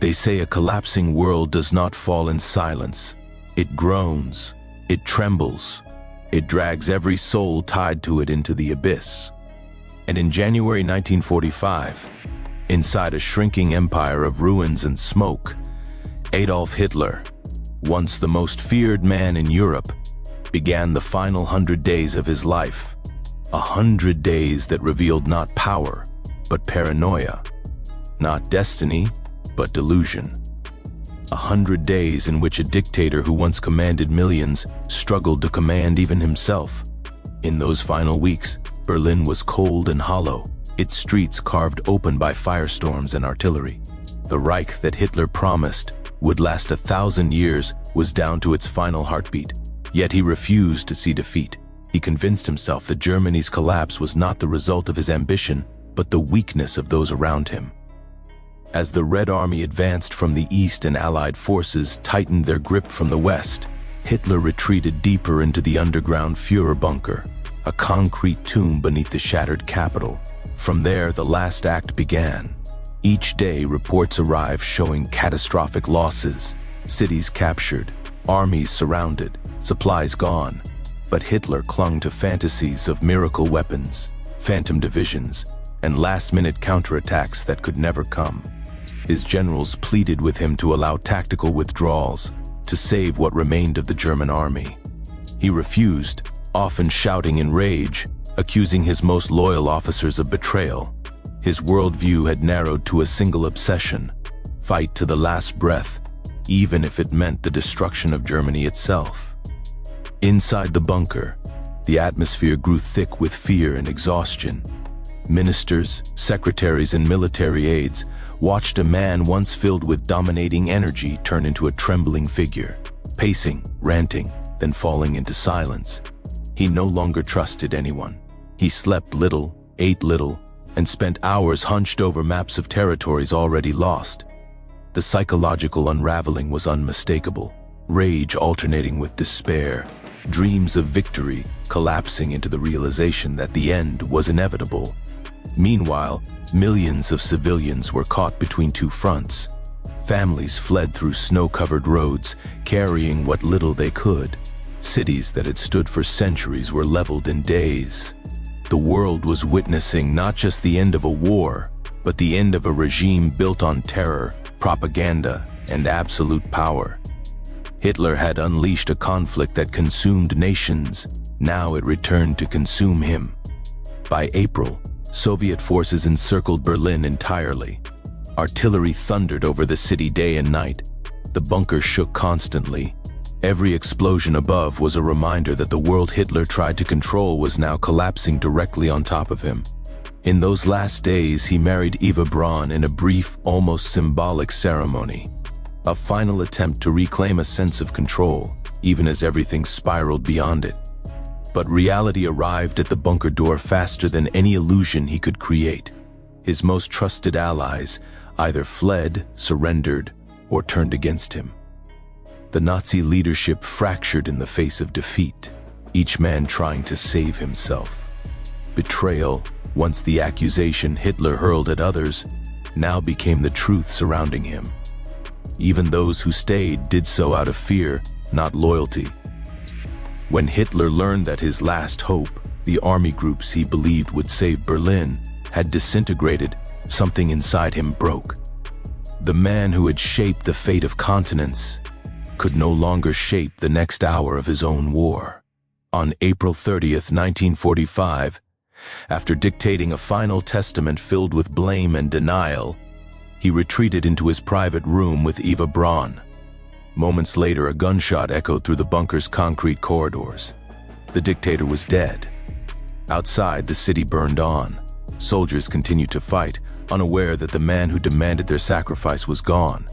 They say a collapsing world does not fall in silence. It groans, it trembles, it drags every soul tied to it into the abyss. And in January 1945, inside a shrinking empire of ruins and smoke, Adolf Hitler, once the most feared man in Europe, began the final 100 days of his life. 100 days that revealed not power, but paranoia. Not destiny, but delusion. 100 days in which a dictator who once commanded millions struggled to command even himself. In those final weeks, Berlin was cold and hollow, its streets carved open by firestorms and artillery. The Reich that Hitler promised would last 1,000 years was down to its final heartbeat. Yet he refused to see defeat. He convinced himself that Germany's collapse was not the result of his ambition, but the weakness of those around him. As the Red Army advanced from the east and Allied forces tightened their grip from the west, Hitler retreated deeper into the underground Führer bunker, a concrete tomb beneath the shattered capital. From there, the last act began. Each day, reports arrived showing catastrophic losses, cities captured, armies surrounded, supplies gone. But Hitler clung to fantasies of miracle weapons, phantom divisions, and last-minute counterattacks that could never come. His generals pleaded with him to allow tactical withdrawals, to save what remained of the German army. He refused, often shouting in rage, accusing his most loyal officers of betrayal. His worldview had narrowed to a single obsession: fight to the last breath, even if it meant the destruction of Germany itself. Inside the bunker, the atmosphere grew thick with fear and exhaustion. Ministers, secretaries, and military aides watched a man once filled with dominating energy turn into a trembling figure, pacing, ranting, then falling into silence. He no longer trusted anyone. He slept little, ate little, and spent hours hunched over maps of territories already lost. The psychological unraveling was unmistakable, rage alternating with despair, dreams of victory collapsing into the realization that the end was inevitable. Meanwhile, millions of civilians were caught between two fronts. Families fled through snow-covered roads, carrying what little they could. Cities that had stood for centuries were leveled in days. The world was witnessing not just the end of a war, but the end of a regime built on terror, propaganda, and absolute power. Hitler had unleashed a conflict that consumed nations. Now it returned to consume him. By April, Soviet forces encircled Berlin entirely. Artillery thundered over the city day and night. The bunker shook constantly. Every explosion above was a reminder that the world Hitler tried to control was now collapsing directly on top of him. In those last days, he married Eva Braun in a brief, almost symbolic ceremony. A final attempt to reclaim a sense of control, even as everything spiraled beyond it. But reality arrived at the bunker door faster than any illusion he could create. His most trusted allies either fled, surrendered, or turned against him. The Nazi leadership fractured in the face of defeat, each man trying to save himself. Betrayal, once the accusation Hitler hurled at others, now became the truth surrounding him. Even those who stayed did so out of fear, not loyalty. When Hitler learned that his last hope, the army groups he believed would save Berlin, had disintegrated, something inside him broke. The man who had shaped the fate of continents could no longer shape the next hour of his own war. On April 30th, 1945, after dictating a final testament filled with blame and denial, he retreated into his private room with Eva Braun. Moments later, a gunshot echoed through the bunker's concrete corridors. The dictator was dead. Outside, the city burned on. Soldiers continued to fight, unaware that the man who demanded their sacrifice was gone.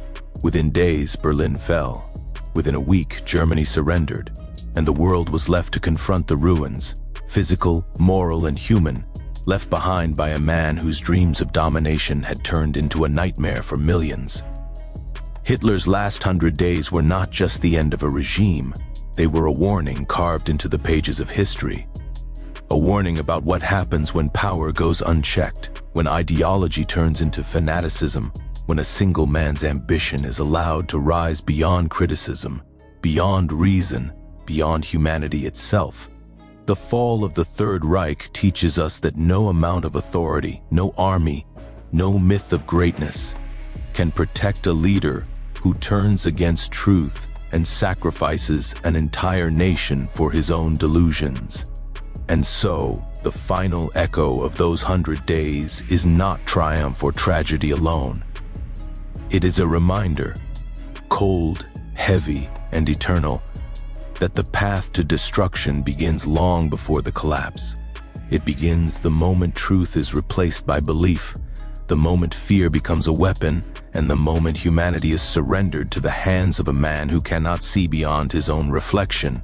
Within days, Berlin fell. Within a week, Germany surrendered, and the world was left to confront the ruins, physical, moral, and human, left behind by a man whose dreams of domination had turned into a nightmare for millions. Hitler's last 100 days were not just the end of a regime, they were a warning carved into the pages of history. A warning about what happens when power goes unchecked, when ideology turns into fanaticism, when a single man's ambition is allowed to rise beyond criticism, beyond reason, beyond humanity itself. The fall of the Third Reich teaches us that no amount of authority, no army, no myth of greatness can protect a leader who turns against truth and sacrifices an entire nation for his own delusions. And so, the final echo of those 100 days is not triumph or tragedy alone. It is a reminder, cold, heavy, and eternal, that the path to destruction begins long before the collapse. It begins the moment truth is replaced by belief, the moment fear becomes a weapon, and the moment humanity is surrendered to the hands of a man who cannot see beyond his own reflection.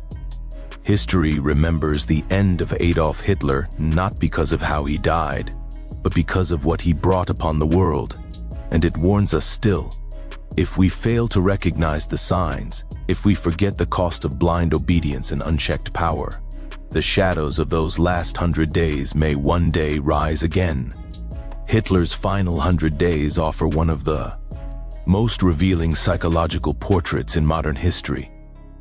History remembers the end of Adolf Hitler not because of how he died, but because of what he brought upon the world. And it warns us still, if we fail to recognize the signs, if we forget the cost of blind obedience and unchecked power, the shadows of those last 100 days may one day rise again. Hitler's final 100 days offer one of the most revealing psychological portraits in modern history.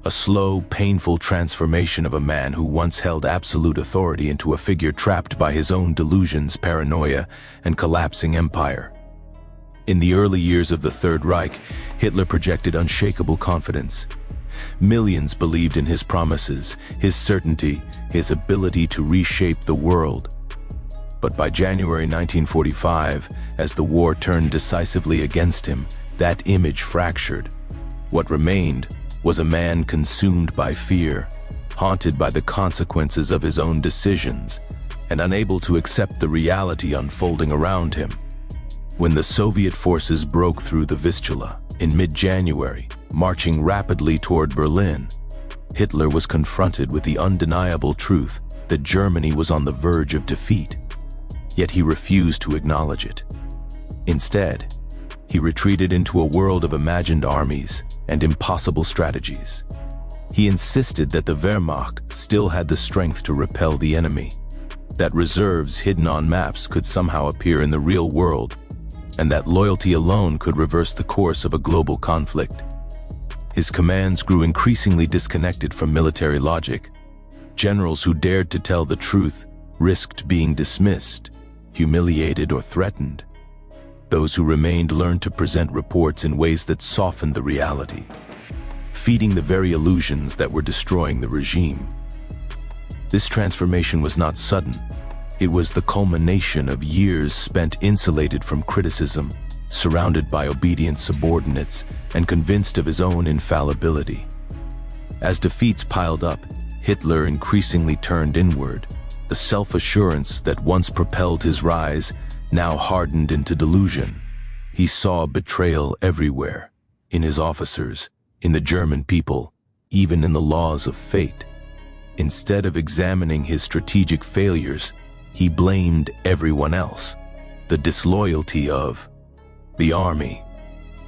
A slow, painful transformation of a man who once held absolute authority into a figure trapped by his own delusions, paranoia, and collapsing empire. In the early years of the Third Reich, Hitler projected unshakable confidence. Millions believed in his promises, his certainty, his ability to reshape the world. But by January 1945, as the war turned decisively against him, that image fractured. What remained was a man consumed by fear, haunted by the consequences of his own decisions, and unable to accept the reality unfolding around him. When the Soviet forces broke through the Vistula in mid-January, marching rapidly toward Berlin, Hitler was confronted with the undeniable truth that Germany was on the verge of defeat. Yet he refused to acknowledge it. Instead, he retreated into a world of imagined armies and impossible strategies. He insisted that the Wehrmacht still had the strength to repel the enemy, that reserves hidden on maps could somehow appear in the real world, and that loyalty alone could reverse the course of a global conflict. His commands grew increasingly disconnected from military logic. Generals who dared to tell the truth risked being dismissed, humiliated, or threatened. Those who remained learned to present reports in ways that softened the reality, feeding the very illusions that were destroying the regime. This transformation was not sudden. It was the culmination of years spent insulated from criticism, surrounded by obedient subordinates, and convinced of his own infallibility. As defeats piled up, Hitler increasingly turned inward. The self-assurance that once propelled his rise now hardened into delusion. He saw betrayal everywhere, in his officers, in the German people, even in the laws of fate. Instead of examining his strategic failures, he blamed everyone else. The disloyalty of the army,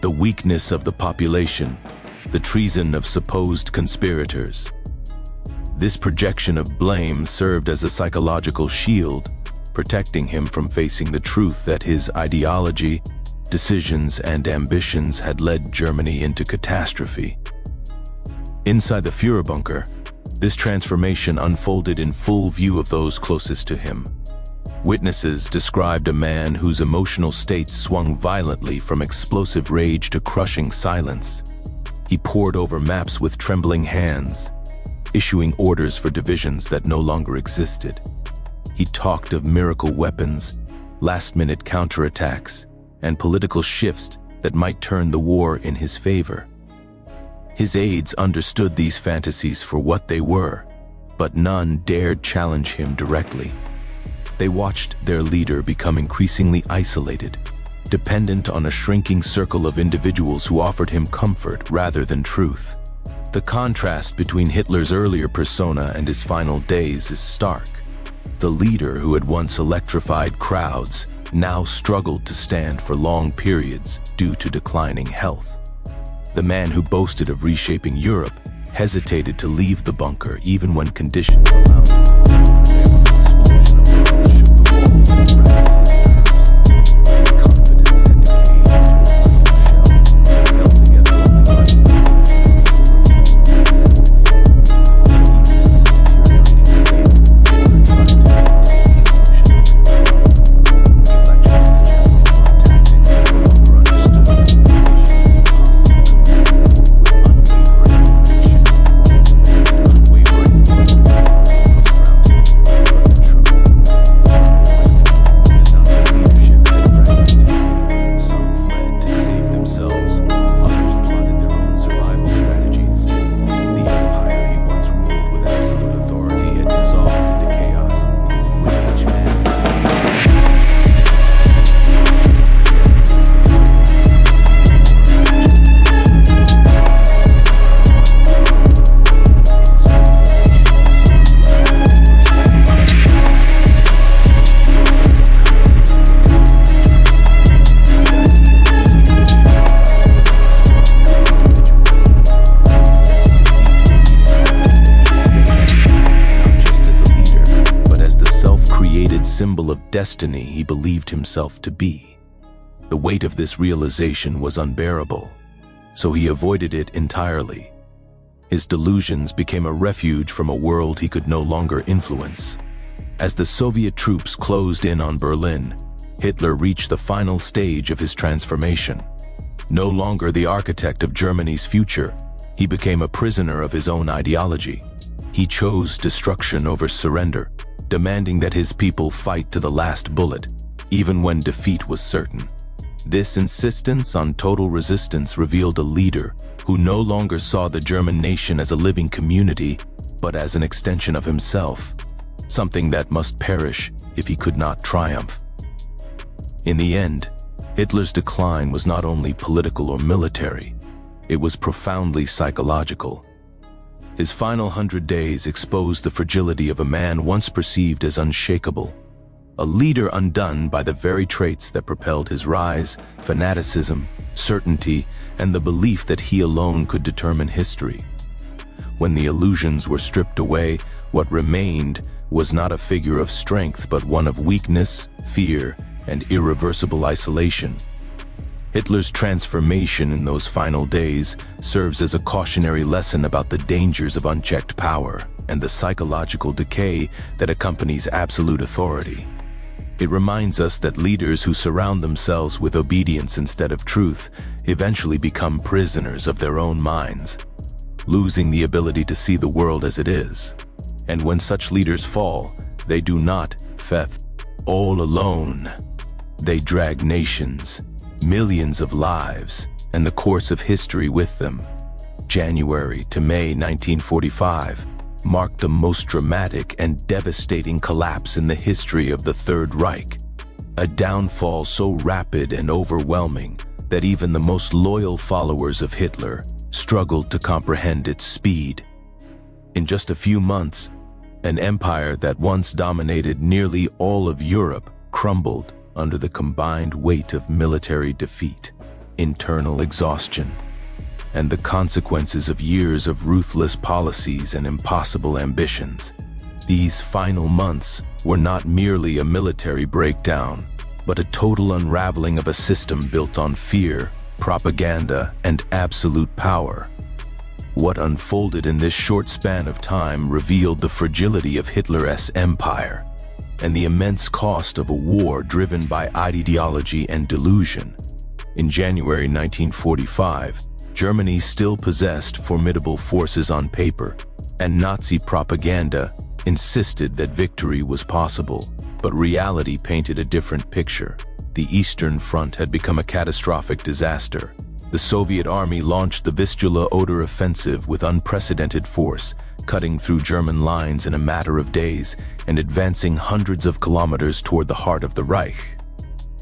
the weakness of the population, the treason of supposed conspirators. This projection of blame served as a psychological shield, protecting him from facing the truth that his ideology, decisions, and ambitions had led Germany into catastrophe. Inside the Führer bunker, this transformation unfolded in full view of those closest to him. Witnesses described a man whose emotional state swung violently from explosive rage to crushing silence. He pored over maps with trembling hands, issuing orders for divisions that no longer existed. He talked of miracle weapons, last-minute counterattacks, and political shifts that might turn the war in his favor. His aides understood these fantasies for what they were, but none dared challenge him directly. They watched their leader become increasingly isolated, dependent on a shrinking circle of individuals who offered him comfort rather than truth. The contrast between Hitler's earlier persona and his final days is stark. The leader who had once electrified crowds now struggled to stand for long periods due to declining health. The man who boasted of reshaping Europe hesitated to leave the bunker even when conditions allowed him. The explosion of love shook the walls and rattled his nerves. His confidence had decayed into a destiny he believed himself to be. The weight of this realization was unbearable, so he avoided it entirely. His delusions became a refuge from a world he could no longer influence. As the Soviet troops closed in on Berlin, Hitler reached the final stage of his transformation. No longer the architect of Germany's future, he became a prisoner of his own ideology. He chose destruction over surrender, demanding that his people fight to the last bullet, even when defeat was certain. This insistence on total resistance revealed a leader who no longer saw the German nation as a living community, but as an extension of himself, something that must perish if he could not triumph. In the end, Hitler's decline was not only political or military, it was profoundly psychological. His final 100 days exposed the fragility of a man once perceived as unshakable, a leader undone by the very traits that propelled his rise: fanaticism, certainty, and the belief that he alone could determine history. When the illusions were stripped away, what remained was not a figure of strength, but one of weakness, fear, and irreversible isolation. Hitler's transformation in those final days serves as a cautionary lesson about the dangers of unchecked power and the psychological decay that accompanies absolute authority. It reminds us that leaders who surround themselves with obedience instead of truth eventually become prisoners of their own minds, losing the ability to see the world as it is. And when such leaders fall, they do not fall all alone. They drag nations, millions of lives, and the course of history with them. January to May 1945 marked the most dramatic and devastating collapse in the history of the Third Reich, a downfall so rapid and overwhelming that even the most loyal followers of Hitler struggled to comprehend its speed. In just a few months, an empire that once dominated nearly all of Europe crumbled under the combined weight of military defeat, internal exhaustion, and the consequences of years of ruthless policies and impossible ambitions. These final months were not merely a military breakdown, but a total unraveling of a system built on fear, propaganda, and absolute power. What unfolded in this short span of time revealed the fragility of Hitler's empire and the immense cost of a war driven by ideology and delusion. In January 1945, Germany still possessed formidable forces on paper, and Nazi propaganda insisted that victory was possible. But reality painted a different picture. The Eastern Front had become a catastrophic disaster. The Soviet army launched the Vistula-Oder offensive with unprecedented force, cutting through German lines in a matter of days and advancing hundreds of kilometers toward the heart of the Reich.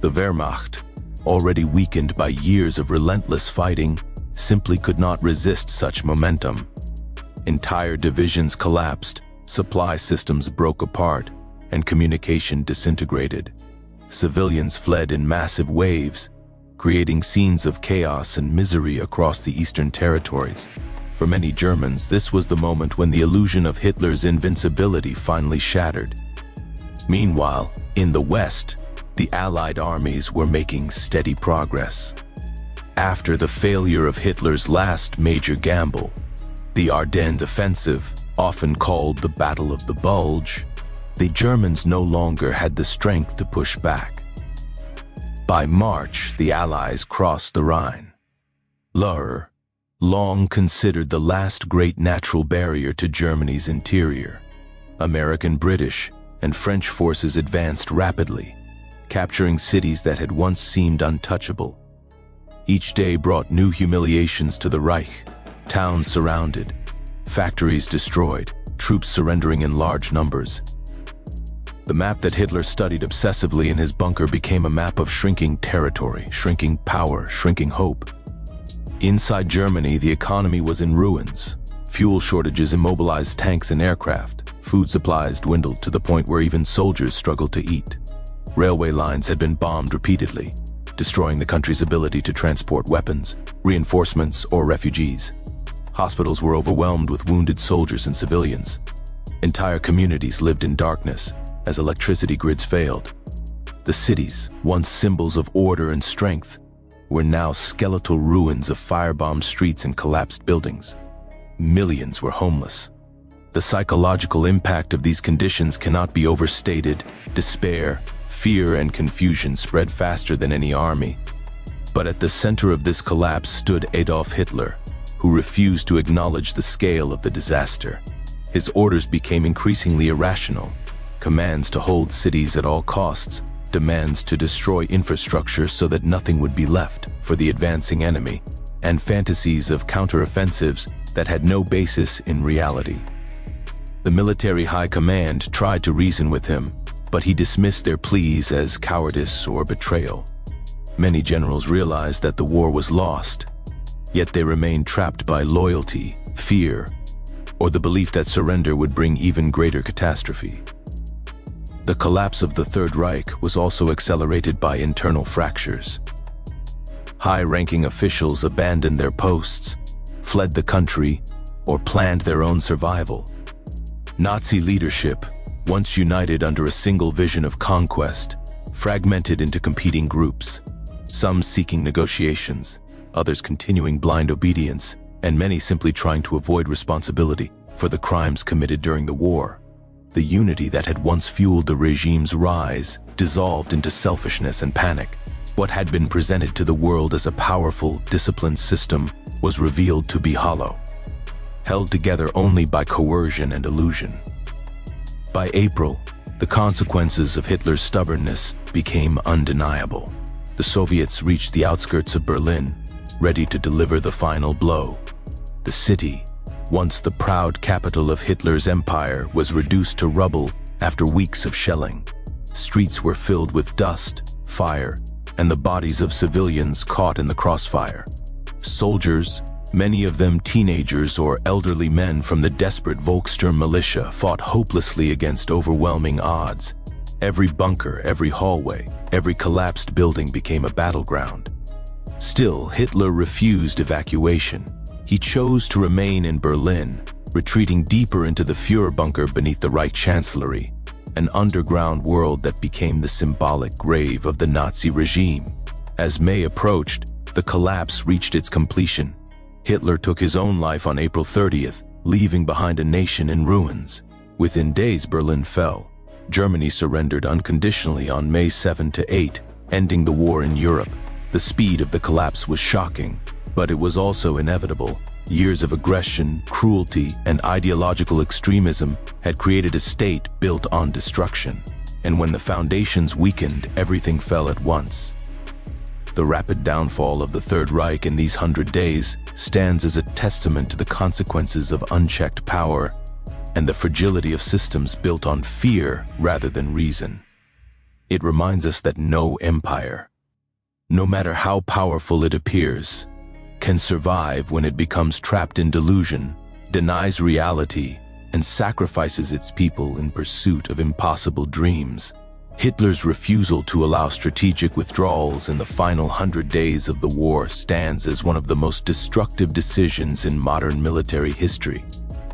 The Wehrmacht, already weakened by years of relentless fighting, simply could not resist such momentum. Entire divisions collapsed, supply systems broke apart, and communication disintegrated. Civilians fled in massive waves, creating scenes of chaos and misery across the eastern territories. For many Germans, this was the moment when the illusion of Hitler's invincibility finally shattered. Meanwhile, in the West, the Allied armies were making steady progress. After the failure of Hitler's last major gamble, the Ardennes offensive, often called the Battle of the Bulge, the Germans no longer had the strength to push back. By March, the Allies crossed the Rhine. Ruhr, long considered the last great natural barrier to Germany's interior. American, British, and French forces advanced rapidly, capturing cities that had once seemed untouchable. Each day brought new humiliations to the Reich: towns surrounded, factories destroyed, troops surrendering in large numbers. The map that Hitler studied obsessively in his bunker became a map of shrinking territory, shrinking power, shrinking hope. Inside Germany, the economy was in ruins. Fuel shortages immobilized tanks and aircraft. Food supplies dwindled to the point where even soldiers struggled to eat. Railway lines had been bombed repeatedly, destroying the country's ability to transport weapons, reinforcements, or refugees. Hospitals were overwhelmed with wounded soldiers and civilians. Entire communities lived in darkness as electricity grids failed. The cities, once symbols of order and strength, were now skeletal ruins of firebombed streets and collapsed buildings. Millions were homeless. The psychological impact of these conditions cannot be overstated. Despair, fear, and confusion spread faster than any army. But at the center of this collapse stood Adolf Hitler, who refused to acknowledge the scale of the disaster. His orders became increasingly irrational. Commands to hold cities at all costs, demands to destroy infrastructure so that nothing would be left for the advancing enemy, and fantasies of counteroffensives that had no basis in reality. The military high command tried to reason with him, but he dismissed their pleas as cowardice or betrayal. Many generals realized that the war was lost, yet they remained trapped by loyalty, fear, or the belief that surrender would bring even greater catastrophe. The collapse of the Third Reich was also accelerated by internal fractures. High-ranking officials abandoned their posts, fled the country, or planned their own survival. Nazi leadership, once united under a single vision of conquest, fragmented into competing groups, some seeking negotiations, others continuing blind obedience, and many simply trying to avoid responsibility for the crimes committed during the war. The unity that had once fueled the regime's rise dissolved into selfishness and panic. What had been presented to the world as a powerful, disciplined system was revealed to be hollow, held together only by coercion and illusion. By April, the consequences of Hitler's stubbornness became undeniable. The Soviets reached the outskirts of Berlin, ready to deliver the final blow. The city, once the proud capital of Hitler's empire, was reduced to rubble after weeks of shelling. Streets were filled with dust, fire, and the bodies of civilians caught in the crossfire. Soldiers, many of them teenagers or elderly men from the desperate Volkssturm militia, fought hopelessly against overwhelming odds. Every bunker, every hallway, every collapsed building became a battleground. Still, Hitler refused evacuation. He chose to remain in Berlin, retreating deeper into the Führer bunker beneath the Reich Chancellery, an underground world that became the symbolic grave of the Nazi regime. As May approached, the collapse reached its completion. Hitler took his own life on April 30th, leaving behind a nation in ruins. Within days, Berlin fell. Germany surrendered unconditionally on May 7 to 8, ending the war in Europe. The speed of the collapse was shocking, but it was also inevitable. Years of aggression, cruelty, and ideological extremism had created a state built on destruction. And when the foundations weakened, everything fell at once. The rapid downfall of the Third Reich in these 100 days stands as a testament to the consequences of unchecked power and the fragility of systems built on fear rather than reason. It reminds us that no empire, no matter how powerful it appears, can survive when it becomes trapped in delusion, denies reality, and sacrifices its people in pursuit of impossible dreams. Hitler's refusal to allow strategic withdrawals in the final 100 days of the war stands as one of the most destructive decisions in modern military history.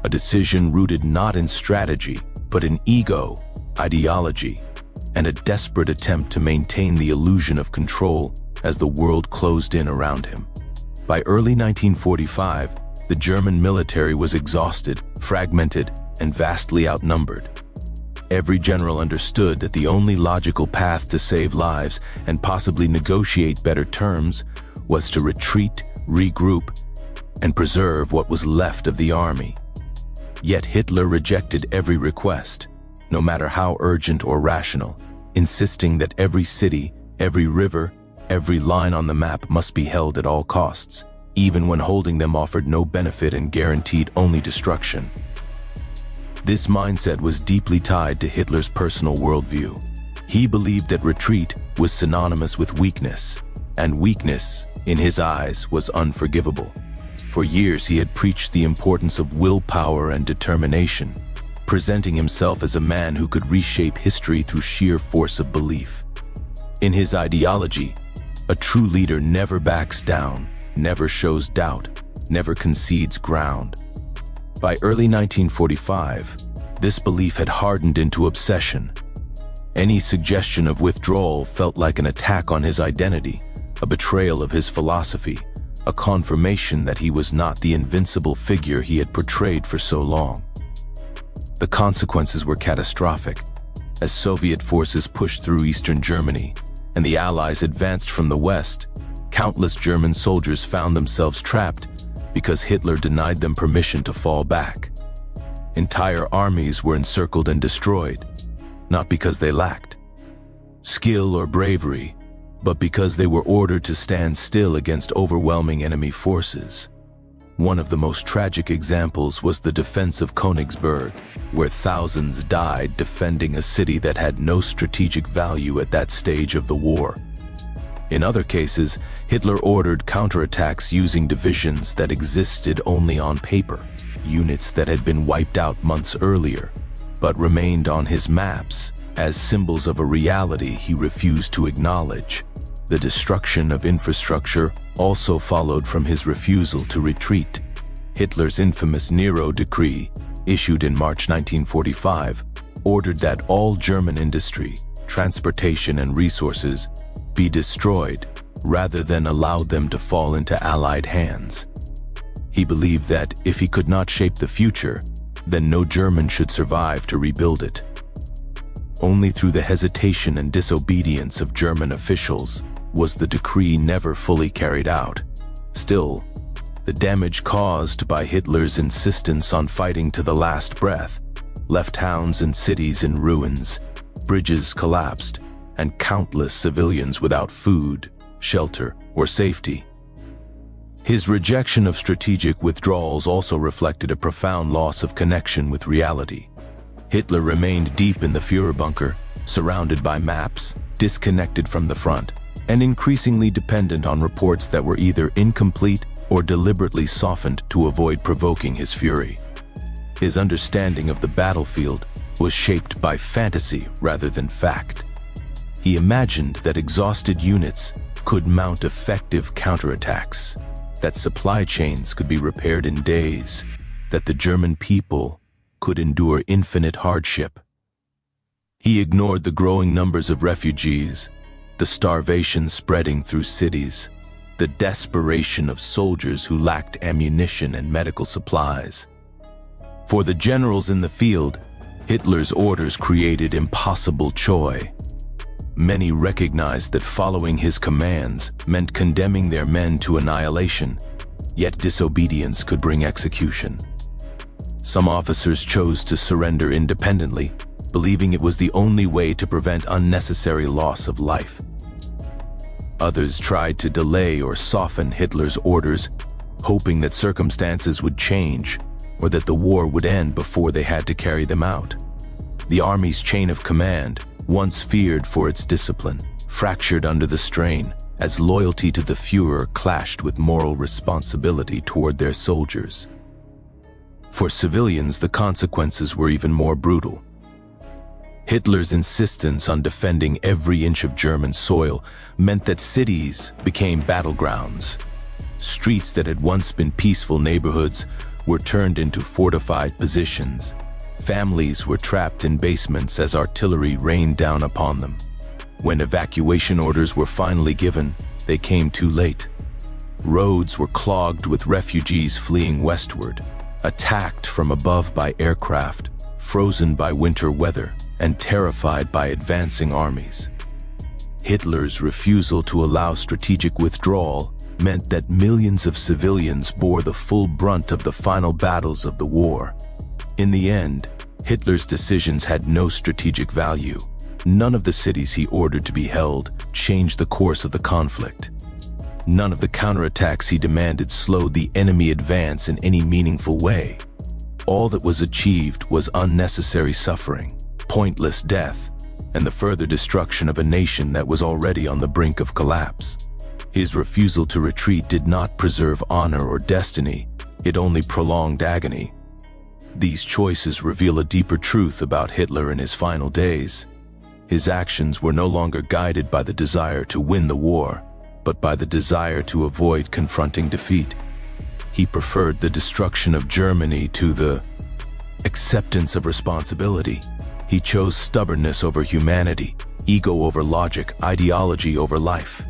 A decision rooted not in strategy, but in ego, ideology, and a desperate attempt to maintain the illusion of control as the world closed in around him. By early 1945, the German military was exhausted, fragmented, and vastly outnumbered. Every general understood that the only logical path to save lives and possibly negotiate better terms was to retreat, regroup, and preserve what was left of the army. Yet Hitler rejected every request, no matter how urgent or rational, insisting that every city, every river, every line on the map must be held at all costs, even when holding them offered no benefit and guaranteed only destruction. This mindset was deeply tied to Hitler's personal worldview. He believed that retreat was synonymous with weakness, and weakness, in his eyes, was unforgivable. For years he had preached the importance of willpower and determination, presenting himself as a man who could reshape history through sheer force of belief. In his ideology, a true leader never backs down, never shows doubt, never concedes ground. By early 1945, this belief had hardened into obsession. Any suggestion of withdrawal felt like an attack on his identity, a betrayal of his philosophy, a confirmation that he was not the invincible figure he had portrayed for so long. The consequences were catastrophic. As Soviet forces pushed through Eastern Germany and the Allies advanced from the West, countless German soldiers found themselves trapped because Hitler denied them permission to fall back. Entire armies were encircled and destroyed, not because they lacked skill or bravery, but because they were ordered to stand still against overwhelming enemy forces. One of the most tragic examples was the defense of Königsberg, where thousands died defending a city that had no strategic value at that stage of the war. In other cases, Hitler ordered counterattacks using divisions that existed only on paper, units that had been wiped out months earlier, but remained on his maps as symbols of a reality he refused to acknowledge. The destruction of infrastructure also followed from his refusal to retreat. Hitler's infamous Nero Decree, issued in March 1945, ordered that all German industry, transportation, and resources be destroyed rather than allow them to fall into Allied hands. He believed that if he could not shape the future, then no German should survive to rebuild it. Only through the hesitation and disobedience of German officials was the decree never fully carried out. Still, the damage caused by Hitler's insistence on fighting to the last breath left towns and cities in ruins, bridges collapsed, and countless civilians without food, shelter, or safety. His rejection of strategic withdrawals also reflected a profound loss of connection with reality. Hitler remained deep in the Führer bunker, surrounded by maps, disconnected from the front, and increasingly dependent on reports that were either incomplete or deliberately softened to avoid provoking his fury. His understanding of the battlefield was shaped by fantasy rather than fact. He imagined that exhausted units could mount effective counterattacks, that supply chains could be repaired in days, that the German people could endure infinite hardship. He ignored the growing numbers of refugees, the starvation spreading through cities, the desperation of soldiers who lacked ammunition and medical supplies. For the generals in the field, Hitler's orders created impossible joy. Many recognized that following his commands meant condemning their men to annihilation, yet disobedience could bring execution. Some officers chose to surrender independently, believing it was the only way to prevent unnecessary loss of life. Others tried to delay or soften Hitler's orders, hoping that circumstances would change or that the war would end before they had to carry them out. The army's chain of command, once feared for its discipline, fractured under the strain as loyalty to the Führer clashed with moral responsibility toward their soldiers. For civilians, the consequences were even more brutal. Hitler's insistence on defending every inch of German soil meant that cities became battlegrounds. Streets that had once been peaceful neighborhoods were turned into fortified positions. Families were trapped in basements as artillery rained down upon them. When evacuation orders were finally given, they came too late. Roads were clogged with refugees fleeing westward, attacked from above by aircraft, frozen by winter weather, and terrified by advancing armies. Hitler's refusal to allow strategic withdrawal meant that millions of civilians bore the full brunt of the final battles of the war. In the end, Hitler's decisions had no strategic value. None of the cities he ordered to be held changed the course of the conflict. None of the counterattacks he demanded slowed the enemy advance in any meaningful way. All that was achieved was unnecessary suffering, pointless death, and the further destruction of a nation that was already on the brink of collapse. His refusal to retreat did not preserve honor or destiny, it only prolonged agony. These choices reveal a deeper truth about Hitler in his final days. His actions were no longer guided by the desire to win the war, but by the desire to avoid confronting defeat. He preferred the destruction of Germany to the acceptance of responsibility. He chose stubbornness over humanity, ego over logic, ideology over life.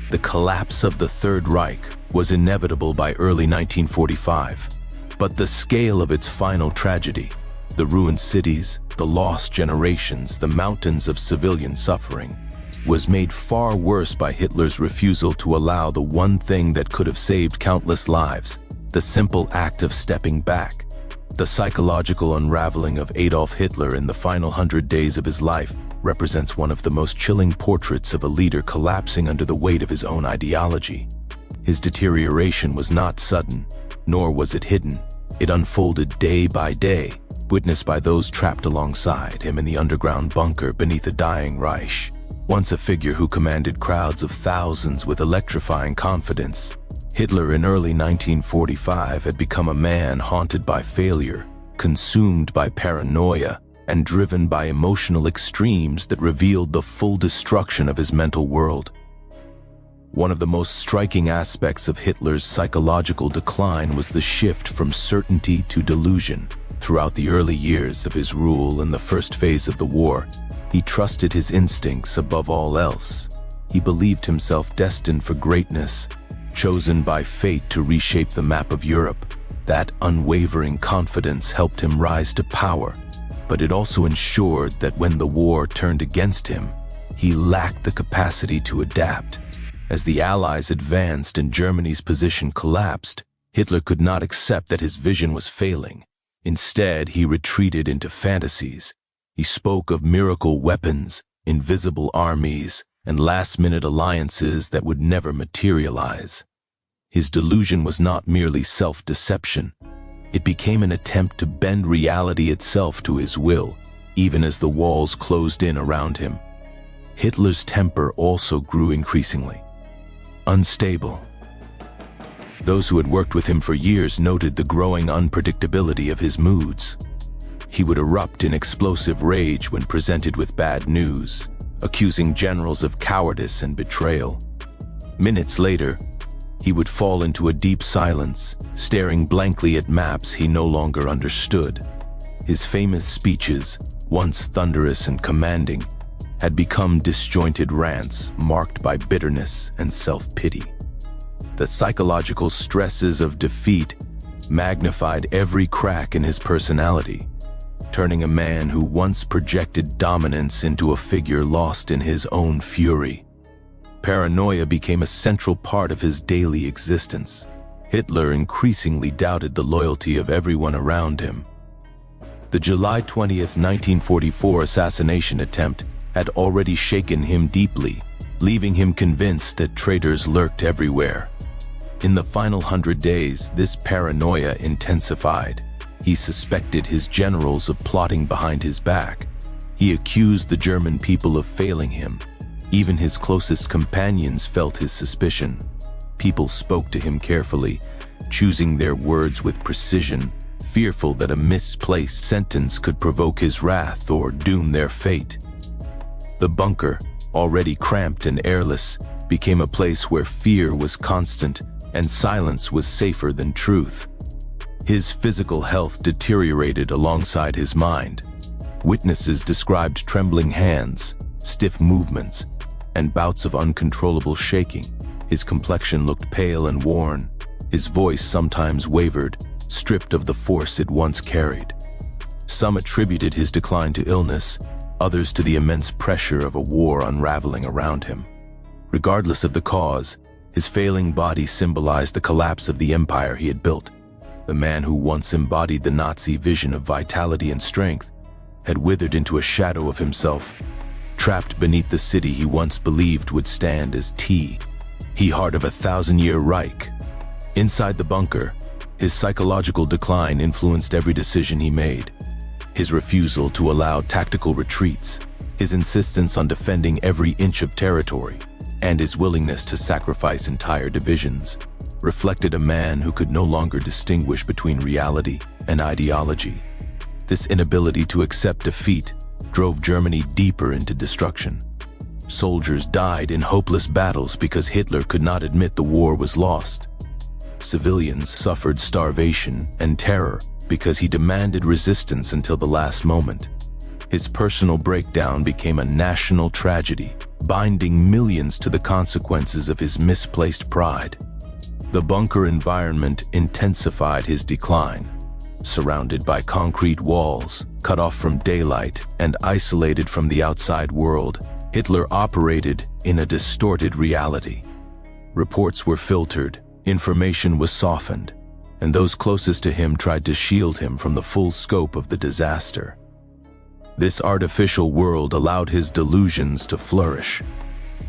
The collapse of the Third Reich was inevitable by early 1945, but the scale of its final tragedy, the ruined cities, the lost generations, the mountains of civilian suffering, was made far worse by Hitler's refusal to allow the one thing that could have saved countless lives, the simple act of stepping back. The psychological unraveling of Adolf Hitler in the final 100 days of his life represents one of the most chilling portraits of a leader collapsing under the weight of his own ideology. His deterioration was not sudden, nor was it hidden. It unfolded day by day, witnessed by those trapped alongside him in the underground bunker beneath a dying Reich. Once a figure who commanded crowds of thousands with electrifying confidence, Hitler in early 1945 had become a man haunted by failure, consumed by paranoia, and driven by emotional extremes that revealed the full destruction of his mental world. One of the most striking aspects of Hitler's psychological decline was the shift from certainty to delusion. Throughout the early years of his rule in the first phase of the war, he trusted his instincts above all else. He believed himself destined for greatness, chosen by fate to reshape the map of Europe. That unwavering confidence helped him rise to power, but it also ensured that when the war turned against him, he lacked the capacity to adapt. As the Allies advanced and Germany's position collapsed, Hitler could not accept that his vision was failing. Instead, he retreated into fantasies. He spoke of miracle weapons, invisible armies, and last-minute alliances that would never materialize. His delusion was not merely self-deception. It became an attempt to bend reality itself to his will, even as the walls closed in around him. Hitler's temper also grew increasingly unstable. Those who had worked with him for years noted the growing unpredictability of his moods. He would erupt in explosive rage when presented with bad news, accusing generals of cowardice and betrayal. Minutes later, he would fall into a deep silence, staring blankly at maps he no longer understood. His famous speeches, once thunderous and commanding, had become disjointed rants marked by bitterness and self-pity. The psychological stresses of defeat magnified every crack in his personality, turning a man who once projected dominance into a figure lost in his own fury. Paranoia became a central part of his daily existence. Hitler increasingly doubted the loyalty of everyone around him. The July 20th, 1944 assassination attempt had already shaken him deeply, leaving him convinced that traitors lurked everywhere. In the final 100 days, this paranoia intensified. He suspected his generals of plotting behind his back. He accused the German people of failing him. Even his closest companions felt his suspicion. People spoke to him carefully, choosing their words with precision, fearful that a misplaced sentence could provoke his wrath or doom their fate. The bunker, already cramped and airless, became a place where fear was constant and silence was safer than truth. His physical health deteriorated alongside his mind. Witnesses described trembling hands, stiff movements, and bouts of uncontrollable shaking. His complexion looked pale and worn. His voice sometimes wavered, stripped of the force it once carried. Some attributed his decline to illness, others to the immense pressure of a war unraveling around him. Regardless of the cause, his failing body symbolized the collapse of the empire he had built. The man who once embodied the Nazi vision of vitality and strength had withered into a shadow of himself, trapped beneath the city he once believed would stand as he heart of a 1,000-year Reich. Inside the bunker, his psychological decline influenced every decision he made. His refusal to allow tactical retreats, his insistence on defending every inch of territory, and his willingness to sacrifice entire divisions reflected a man who could no longer distinguish between reality and ideology. This inability to accept defeat drove Germany deeper into destruction. Soldiers died in hopeless battles because Hitler could not admit the war was lost. Civilians suffered starvation and terror because he demanded resistance until the last moment. His personal breakdown became a national tragedy, binding millions to the consequences of his misplaced pride. The bunker environment intensified his decline. Surrounded by concrete walls, cut off from daylight, and isolated from the outside world, Hitler operated in a distorted reality. Reports were filtered, information was softened, and those closest to him tried to shield him from the full scope of the disaster. This artificial world allowed his delusions to flourish.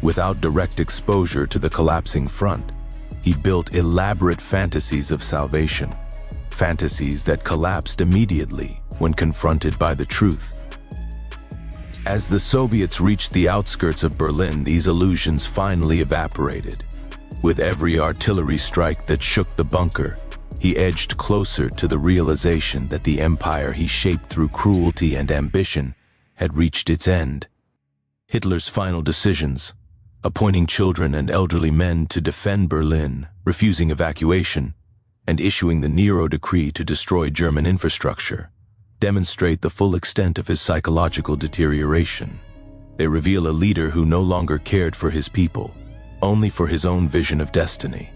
Without direct exposure to the collapsing front, he built elaborate fantasies of salvation, fantasies that collapsed immediately when confronted by the truth. As the Soviets reached the outskirts of Berlin, these illusions finally evaporated. With every artillery strike that shook the bunker, he edged closer to the realization that the empire he shaped through cruelty and ambition had reached its end. Hitler's final decisions, appointing children and elderly men to defend Berlin, refusing evacuation, and issuing the Nero decree to destroy German infrastructure, demonstrate the full extent of his psychological deterioration. They reveal a leader who no longer cared for his people, only for his own vision of destiny.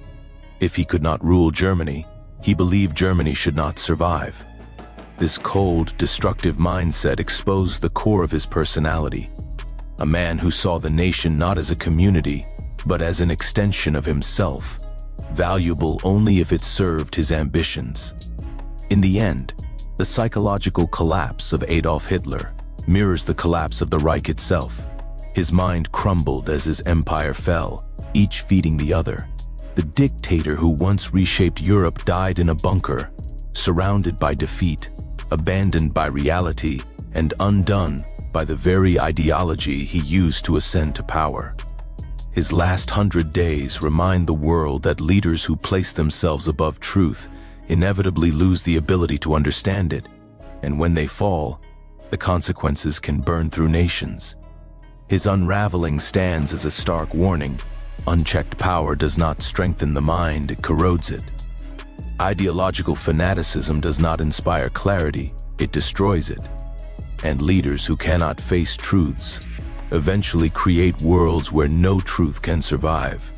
If he could not rule Germany, he believed Germany should not survive. This cold, destructive mindset exposed the core of his personality, a man who saw the nation not as a community, but as an extension of himself, valuable only if it served his ambitions. In the end, the psychological collapse of Adolf Hitler mirrors the collapse of the Reich itself. His mind crumbled as his empire fell, each feeding the other. The dictator who once reshaped Europe died in a bunker, surrounded by defeat, abandoned by reality, and undone by the very ideology he used to ascend to power. His last 100 days remind the world that leaders who place themselves above truth inevitably lose the ability to understand it, and when they fall, the consequences can burn through nations. His unraveling stands as a stark warning. Unchecked power does not strengthen the mind, it corrodes it. Ideological fanaticism does not inspire clarity, it destroys it. And leaders who cannot face truths eventually create worlds where no truth can survive.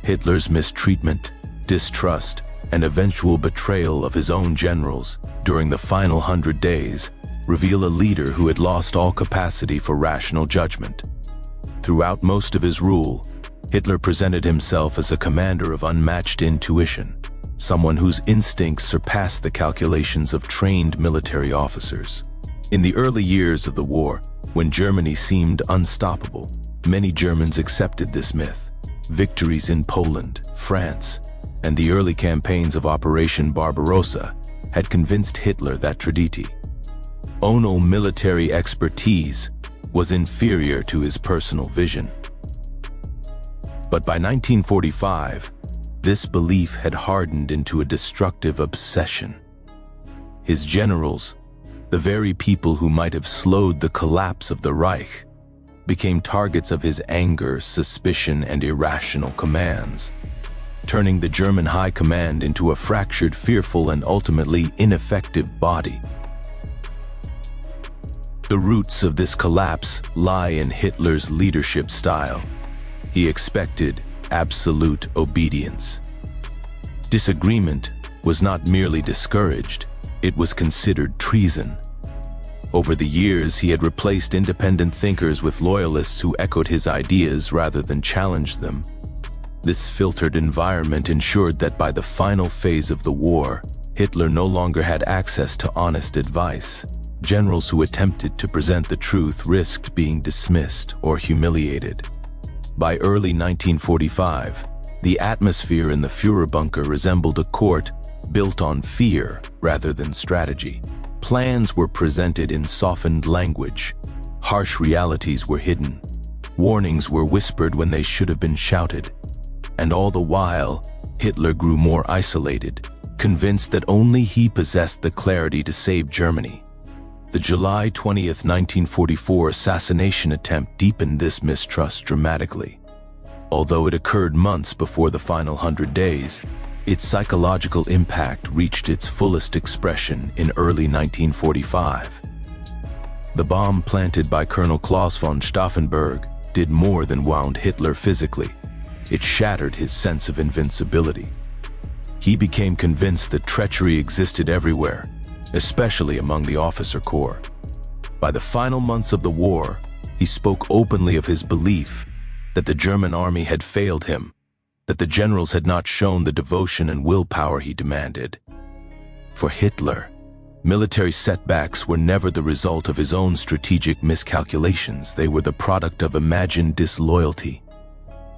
Hitler's mistreatment, distrust, and eventual betrayal of his own generals during the final 100 days reveal a leader who had lost all capacity for rational judgment. Throughout most of his rule, Hitler presented himself as a commander of unmatched intuition, someone whose instincts surpassed the calculations of trained military officers. In the early years of the war, when Germany seemed unstoppable, many Germans accepted this myth. Victories in Poland, France, and the early campaigns of Operation Barbarossa had convinced Hitler that Traditi, Ono military expertise, was inferior to his personal vision. But by 1945, this belief had hardened into a destructive obsession. His generals, the very people who might have slowed the collapse of the Reich, became targets of his anger, suspicion, and irrational commands, turning the German high command into a fractured, fearful, and ultimately ineffective body. The roots of this collapse lie in Hitler's leadership style. He expected absolute obedience. Disagreement was not merely discouraged, it was considered treason. Over the years, he had replaced independent thinkers with loyalists who echoed his ideas rather than challenged them. This filtered environment ensured that by the final phase of the war, Hitler no longer had access to honest advice. Generals who attempted to present the truth risked being dismissed or humiliated. By early 1945, the atmosphere in the Führer bunker resembled a court built on fear rather than strategy. Plans were presented in softened language. Harsh realities were hidden. Warnings were whispered when they should have been shouted. And all the while, Hitler grew more isolated, convinced that only he possessed the clarity to save Germany. The July 20, 1944 assassination attempt deepened this mistrust dramatically. Although it occurred months before the final 100 days, its psychological impact reached its fullest expression in early 1945. The bomb planted by Colonel Klaus von Stauffenberg did more than wound Hitler physically. It shattered his sense of invincibility. He became convinced that treachery existed everywhere, especially among the officer corps. By the final months of the war, he spoke openly of his belief that the German army had failed him, that the generals had not shown the devotion and willpower he demanded. For Hitler, military setbacks were never the result of his own strategic miscalculations. They were the product of imagined disloyalty.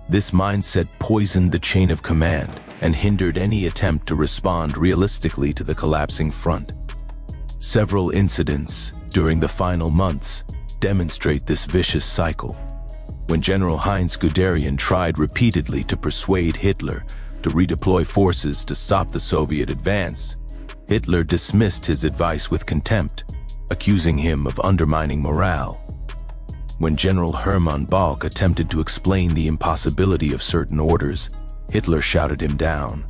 This mindset poisoned the chain of command and hindered any attempt to respond realistically to the collapsing front. Several incidents during the final months demonstrate this vicious cycle. When General Heinz Guderian tried repeatedly to persuade Hitler to redeploy forces to stop the Soviet advance, Hitler dismissed his advice with contempt, accusing him of undermining morale. When General Hermann Balck attempted to explain the impossibility of certain orders, Hitler shouted him down.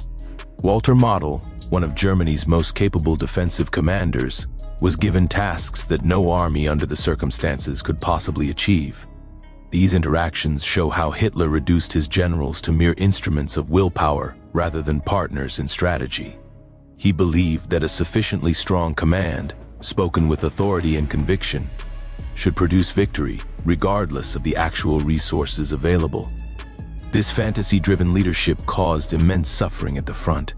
Walter Model, one of Germany's most capable defensive commanders, was given tasks that no army under the circumstances could possibly achieve. These interactions show how Hitler reduced his generals to mere instruments of willpower rather than partners in strategy. He believed that a sufficiently strong command, spoken with authority and conviction, should produce victory regardless of the actual resources available. This fantasy-driven leadership caused immense suffering at the front.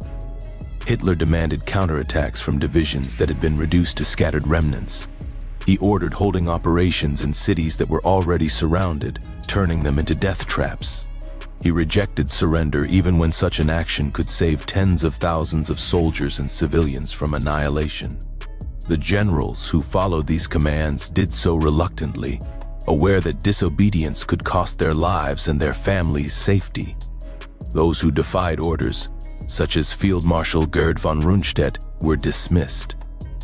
Hitler demanded counterattacks from divisions that had been reduced to scattered remnants. He ordered holding operations in cities that were already surrounded, turning them into death traps. He rejected surrender even when such an action could save tens of thousands of soldiers and civilians from annihilation. The generals who followed these commands did so reluctantly, aware that disobedience could cost their lives and their families' safety. Those who defied orders, such as Field Marshal Gerd von Rundstedt, were dismissed.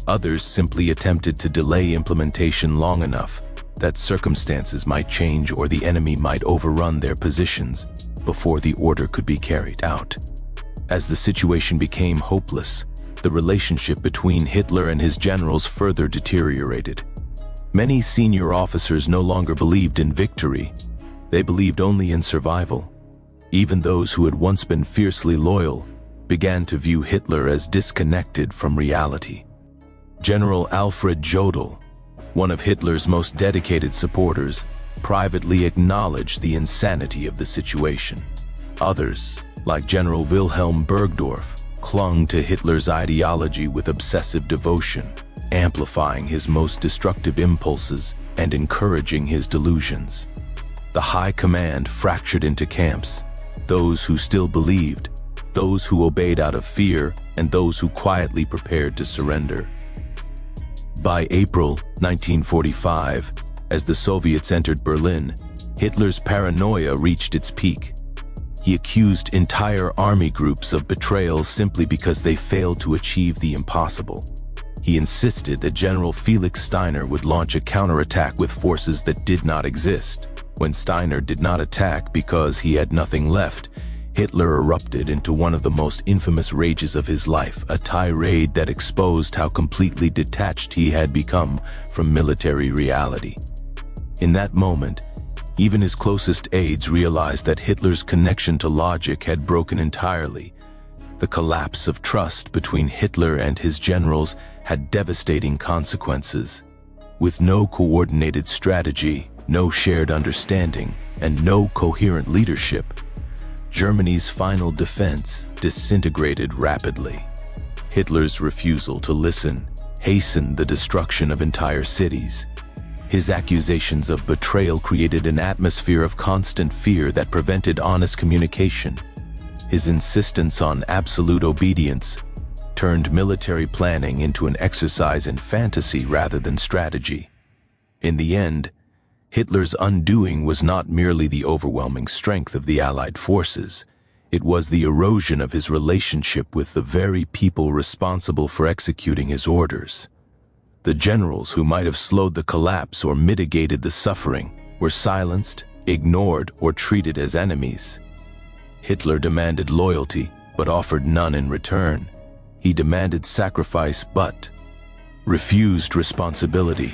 Others simply attempted to delay implementation long enough that circumstances might change or the enemy might overrun their positions before the order could be carried out. As the situation became hopeless, the relationship between Hitler and his generals further deteriorated. Many senior officers no longer believed in victory. They believed only in survival. Even those who had once been fiercely loyal began to view Hitler as disconnected from reality. General Alfred Jodl, one of Hitler's most dedicated supporters, privately acknowledged the insanity of the situation. Others, like General Wilhelm Burgdorf, clung to Hitler's ideology with obsessive devotion, amplifying his most destructive impulses and encouraging his delusions. The high command fractured into camps, those who still believed, those who obeyed out of fear, and those who quietly prepared to surrender. By April 1945, as the Soviets entered Berlin, Hitler's paranoia reached its peak. He accused entire army groups of betrayal simply because they failed to achieve the impossible. He insisted that General Felix Steiner would launch a counterattack with forces that did not exist. When Steiner did not attack because he had nothing left, Hitler erupted into one of the most infamous rages of his life, a tirade that exposed how completely detached he had become from military reality. In that moment, even his closest aides realized that Hitler's connection to logic had broken entirely. The collapse of trust between Hitler and his generals had devastating consequences. With no coordinated strategy, no shared understanding, and no coherent leadership, Germany's final defense disintegrated rapidly. Hitler's refusal to listen hastened the destruction of entire cities. His accusations of betrayal created an atmosphere of constant fear that prevented honest communication. His insistence on absolute obedience turned military planning into an exercise in fantasy rather than strategy. In the end, Hitler's undoing was not merely the overwhelming strength of the Allied forces. It was the erosion of his relationship with the very people responsible for executing his orders. The generals who might have slowed the collapse or mitigated the suffering were silenced, ignored, or treated as enemies. Hitler demanded loyalty, but offered none in return. He demanded sacrifice, but refused responsibility.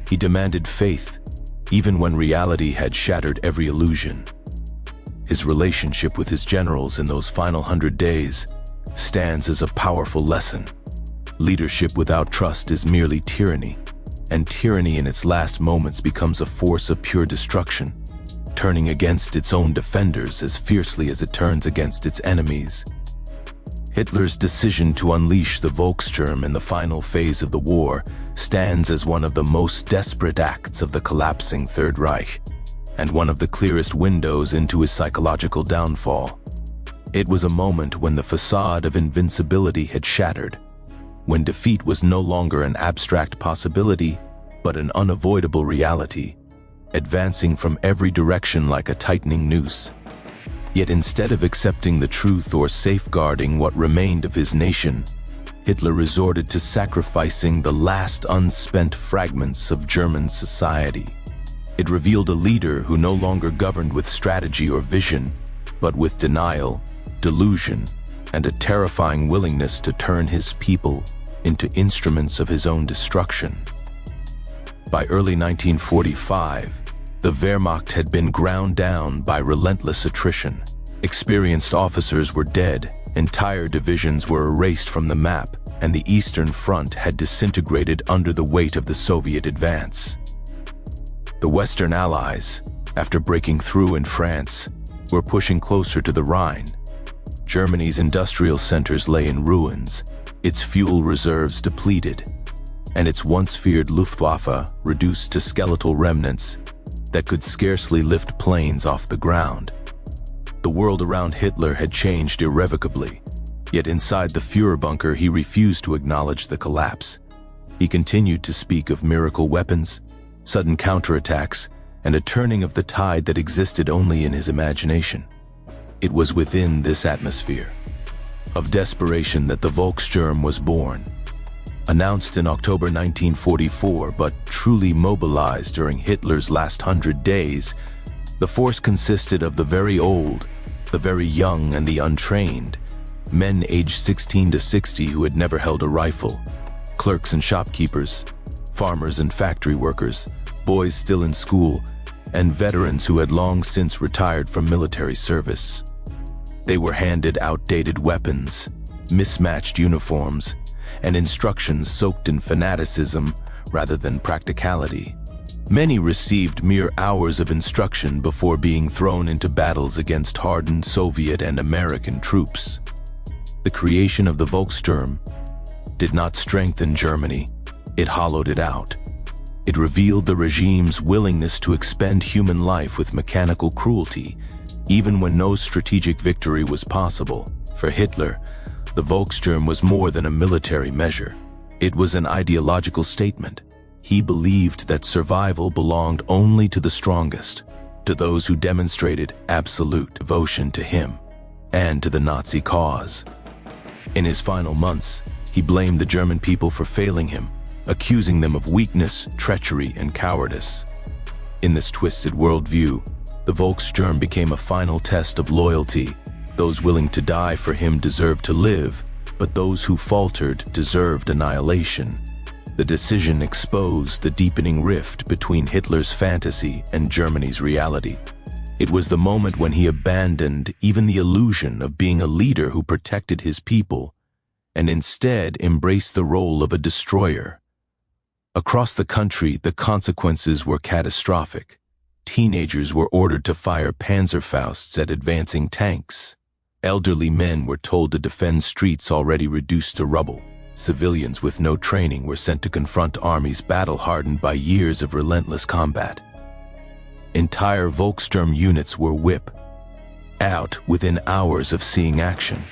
He demanded faith, even when reality had shattered every illusion. His relationship with his generals in those final 100 days stands as a powerful lesson. Leadership without trust is merely tyranny, and tyranny in its last moments becomes a force of pure destruction, turning against its own defenders as fiercely as it turns against its enemies. Hitler's decision to unleash the Volkssturm in the final phase of the war stands as one of the most desperate acts of the collapsing Third Reich, and one of the clearest windows into his psychological downfall. It was a moment when the facade of invincibility had shattered, when defeat was no longer an abstract possibility, but an unavoidable reality, advancing from every direction like a tightening noose. Yet instead of accepting the truth or safeguarding what remained of his nation, Hitler resorted to sacrificing the last unspent fragments of German society. It revealed a leader who no longer governed with strategy or vision, but with denial, delusion, and a terrifying willingness to turn his people into instruments of his own destruction. By early 1945, the Wehrmacht had been ground down by relentless attrition. Experienced officers were dead, entire divisions were erased from the map, and the Eastern Front had disintegrated under the weight of the Soviet advance. The Western Allies, after breaking through in France, were pushing closer to the Rhine. Germany's industrial centers lay in ruins, its fuel reserves depleted, and its once feared Luftwaffe reduced to skeletal remnants that could scarcely lift planes off the ground. The world around Hitler had changed irrevocably, yet inside the Führer bunker he refused to acknowledge the collapse. He continued to speak of miracle weapons, sudden counterattacks, and a turning of the tide that existed only in his imagination. It was within this atmosphere of desperation that the Volkssturm was born. Announced in October 1944, but truly mobilized during Hitler's last 100 days, the force consisted of the very old, the very young, and the untrained, men aged 16 to 60 who had never held a rifle, clerks and shopkeepers, farmers and factory workers, boys still in school, and veterans who had long since retired from military service. They were handed outdated weapons, mismatched uniforms, and instructions soaked in fanaticism rather than practicality. Many received mere hours of instruction before being thrown into battles against hardened Soviet and American troops. The creation of the Volkssturm did not strengthen Germany, it hollowed it out. It revealed the regime's willingness to expend human life with mechanical cruelty, even when no strategic victory was possible. For Hitler, the Volkssturm was more than a military measure. It was an ideological statement. He believed that survival belonged only to the strongest, to those who demonstrated absolute devotion to him and to the Nazi cause. In his final months, he blamed the German people for failing him, accusing them of weakness, treachery, and cowardice. In this twisted worldview, the Volkssturm became a final test of loyalty. Those willing to die for him deserved to live, but those who faltered deserved annihilation. The decision exposed the deepening rift between Hitler's fantasy and Germany's reality. It was the moment when he abandoned even the illusion of being a leader who protected his people, and instead embraced the role of a destroyer. Across the country, the consequences were catastrophic. Teenagers were ordered to fire Panzerfausts at advancing tanks. Elderly men were told to defend streets already reduced to rubble. Civilians with no training were sent to confront armies battle-hardened by years of relentless combat. Entire Volkssturm units were whipped out within hours of seeing action.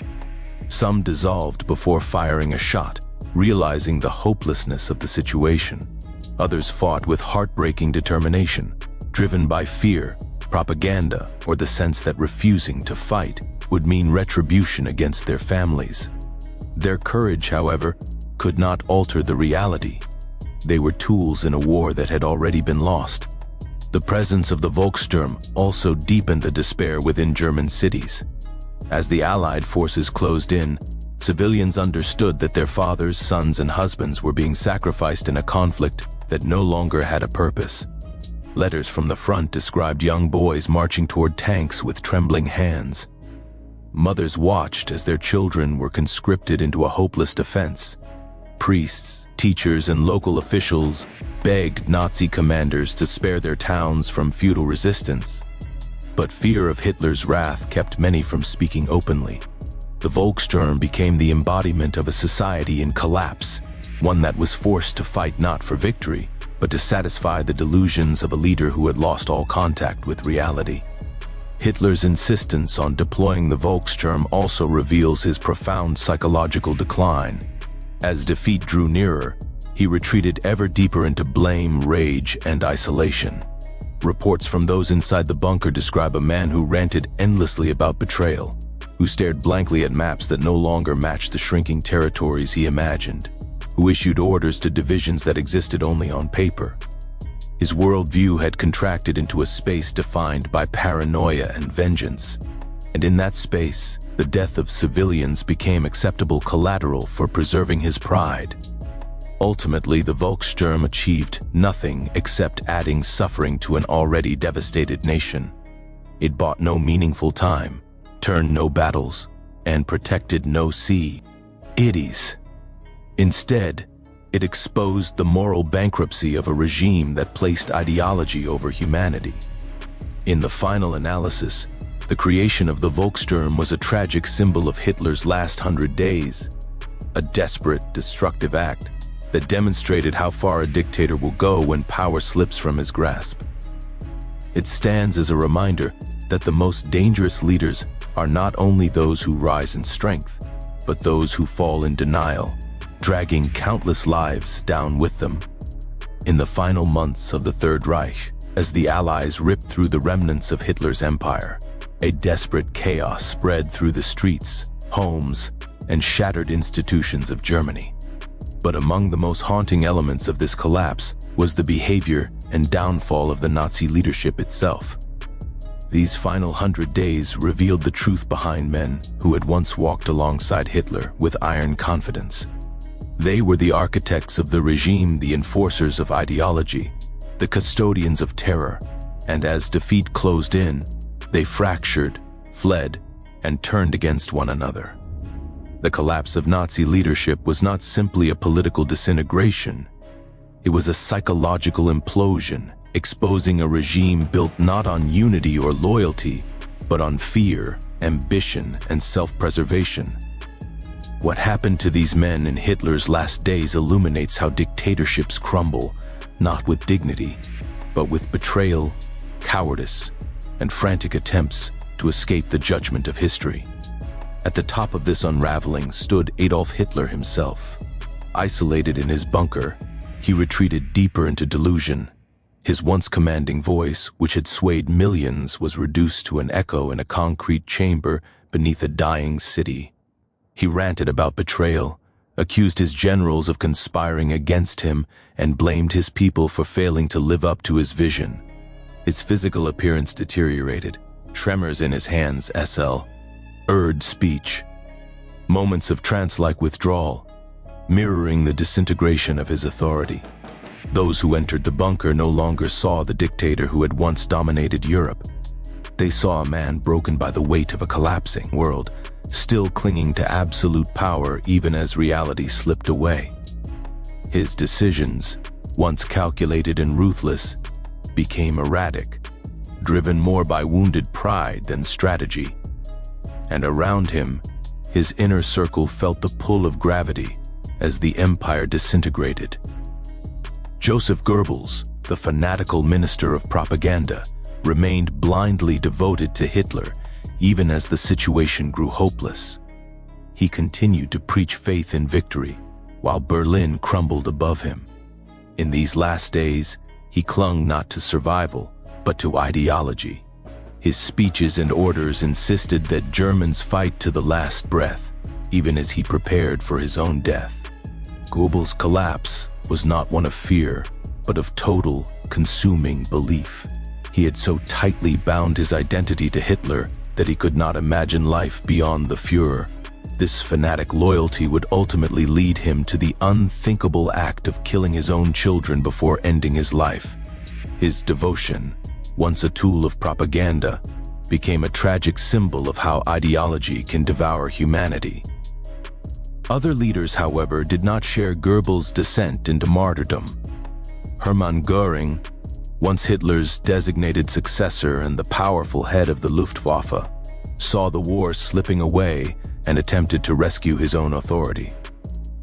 Some dissolved before firing a shot, realizing the hopelessness of the situation. Others fought with heartbreaking determination, driven by fear, propaganda, or the sense that refusing to fight would mean retribution against their families. Their courage, however, could not alter the reality. They were tools in a war that had already been lost. The presence of the Volkssturm also deepened the despair within German cities. As the Allied forces closed in, civilians understood that their fathers, sons, and husbands were being sacrificed in a conflict that no longer had a purpose. Letters from the front described young boys marching toward tanks with trembling hands. Mothers watched as their children were conscripted into a hopeless defense. Priests, teachers, and local officials begged Nazi commanders to spare their towns from futile resistance. But fear of Hitler's wrath kept many from speaking openly. The Volkssturm became the embodiment of a society in collapse, one that was forced to fight not for victory, but to satisfy the delusions of a leader who had lost all contact with reality. Hitler's insistence on deploying the Volkssturm also reveals his profound psychological decline. As defeat drew nearer, he retreated ever deeper into blame, rage, and isolation. Reports from those inside the bunker describe a man who ranted endlessly about betrayal, who stared blankly at maps that no longer matched the shrinking territories he imagined, who issued orders to divisions that existed only on paper. His worldview had contracted into a space defined by paranoia and vengeance, and in that space, the death of civilians became acceptable collateral for preserving his pride. Ultimately, the Volkssturm achieved nothing except adding suffering to an already devastated nation. It bought no meaningful time, turned no battles, and protected no sea. Idiots. Instead, it exposed the moral bankruptcy of a regime that placed ideology over humanity. In the final analysis, the creation of the Volkssturm was a tragic symbol of Hitler's last 100 days, a desperate, destructive act that demonstrated how far a dictator will go when power slips from his grasp. It stands as a reminder that the most dangerous leaders are not only those who rise in strength, but those who fall in denial, dragging countless lives down with them. In the final months of the Third Reich, as the Allies ripped through the remnants of Hitler's empire, a desperate chaos spread through the streets, homes, and shattered institutions of Germany. But among the most haunting elements of this collapse was the behavior and downfall of the Nazi leadership itself. These final 100 days revealed the truth behind men who had once walked alongside Hitler with iron confidence. They were the architects of the regime, the enforcers of ideology, the custodians of terror, and as defeat closed in, they fractured, fled, and turned against one another. The collapse of Nazi leadership was not simply a political disintegration. It was a psychological implosion, exposing a regime built not on unity or loyalty, but on fear, ambition, and self-preservation. What happened to these men in Hitler's last days illuminates how dictatorships crumble, not with dignity, but with betrayal, cowardice, and frantic attempts to escape the judgment of history. At the top of this unraveling stood Adolf Hitler himself. Isolated in his bunker, he retreated deeper into delusion. His once commanding voice, which had swayed millions, was reduced to an echo in a concrete chamber beneath a dying city. He ranted about betrayal, accused his generals of conspiring against him, and blamed his people for failing to live up to his vision. His physical appearance deteriorated, tremors in his hands, urged speech, moments of trance-like withdrawal, mirroring the disintegration of his authority. Those who entered the bunker no longer saw the dictator who had once dominated Europe. They saw a man broken by the weight of a collapsing world, still clinging to absolute power even as reality slipped away. His decisions, once calculated and ruthless, became erratic, driven more by wounded pride than strategy. And around him, his inner circle felt the pull of gravity as the empire disintegrated. Joseph Goebbels, the fanatical minister of propaganda, remained blindly devoted to Hitler even as the situation grew hopeless. He continued to preach faith in victory, while Berlin crumbled above him. In these last days, he clung not to survival, but to ideology. His speeches and orders insisted that Germans fight to the last breath, even as he prepared for his own death. Goebbels' collapse was not one of fear, but of total, consuming belief. He had so tightly bound his identity to Hitler that he could not imagine life beyond the Führer. This fanatic loyalty would ultimately lead him to the unthinkable act of killing his own children before ending his life. His devotion, once a tool of propaganda, became a tragic symbol of how ideology can devour humanity. Other leaders, however, did not share Goebbels' descent into martyrdom. Hermann Göring, once Hitler's designated successor and the powerful head of the Luftwaffe, saw the war slipping away and attempted to rescue his own authority.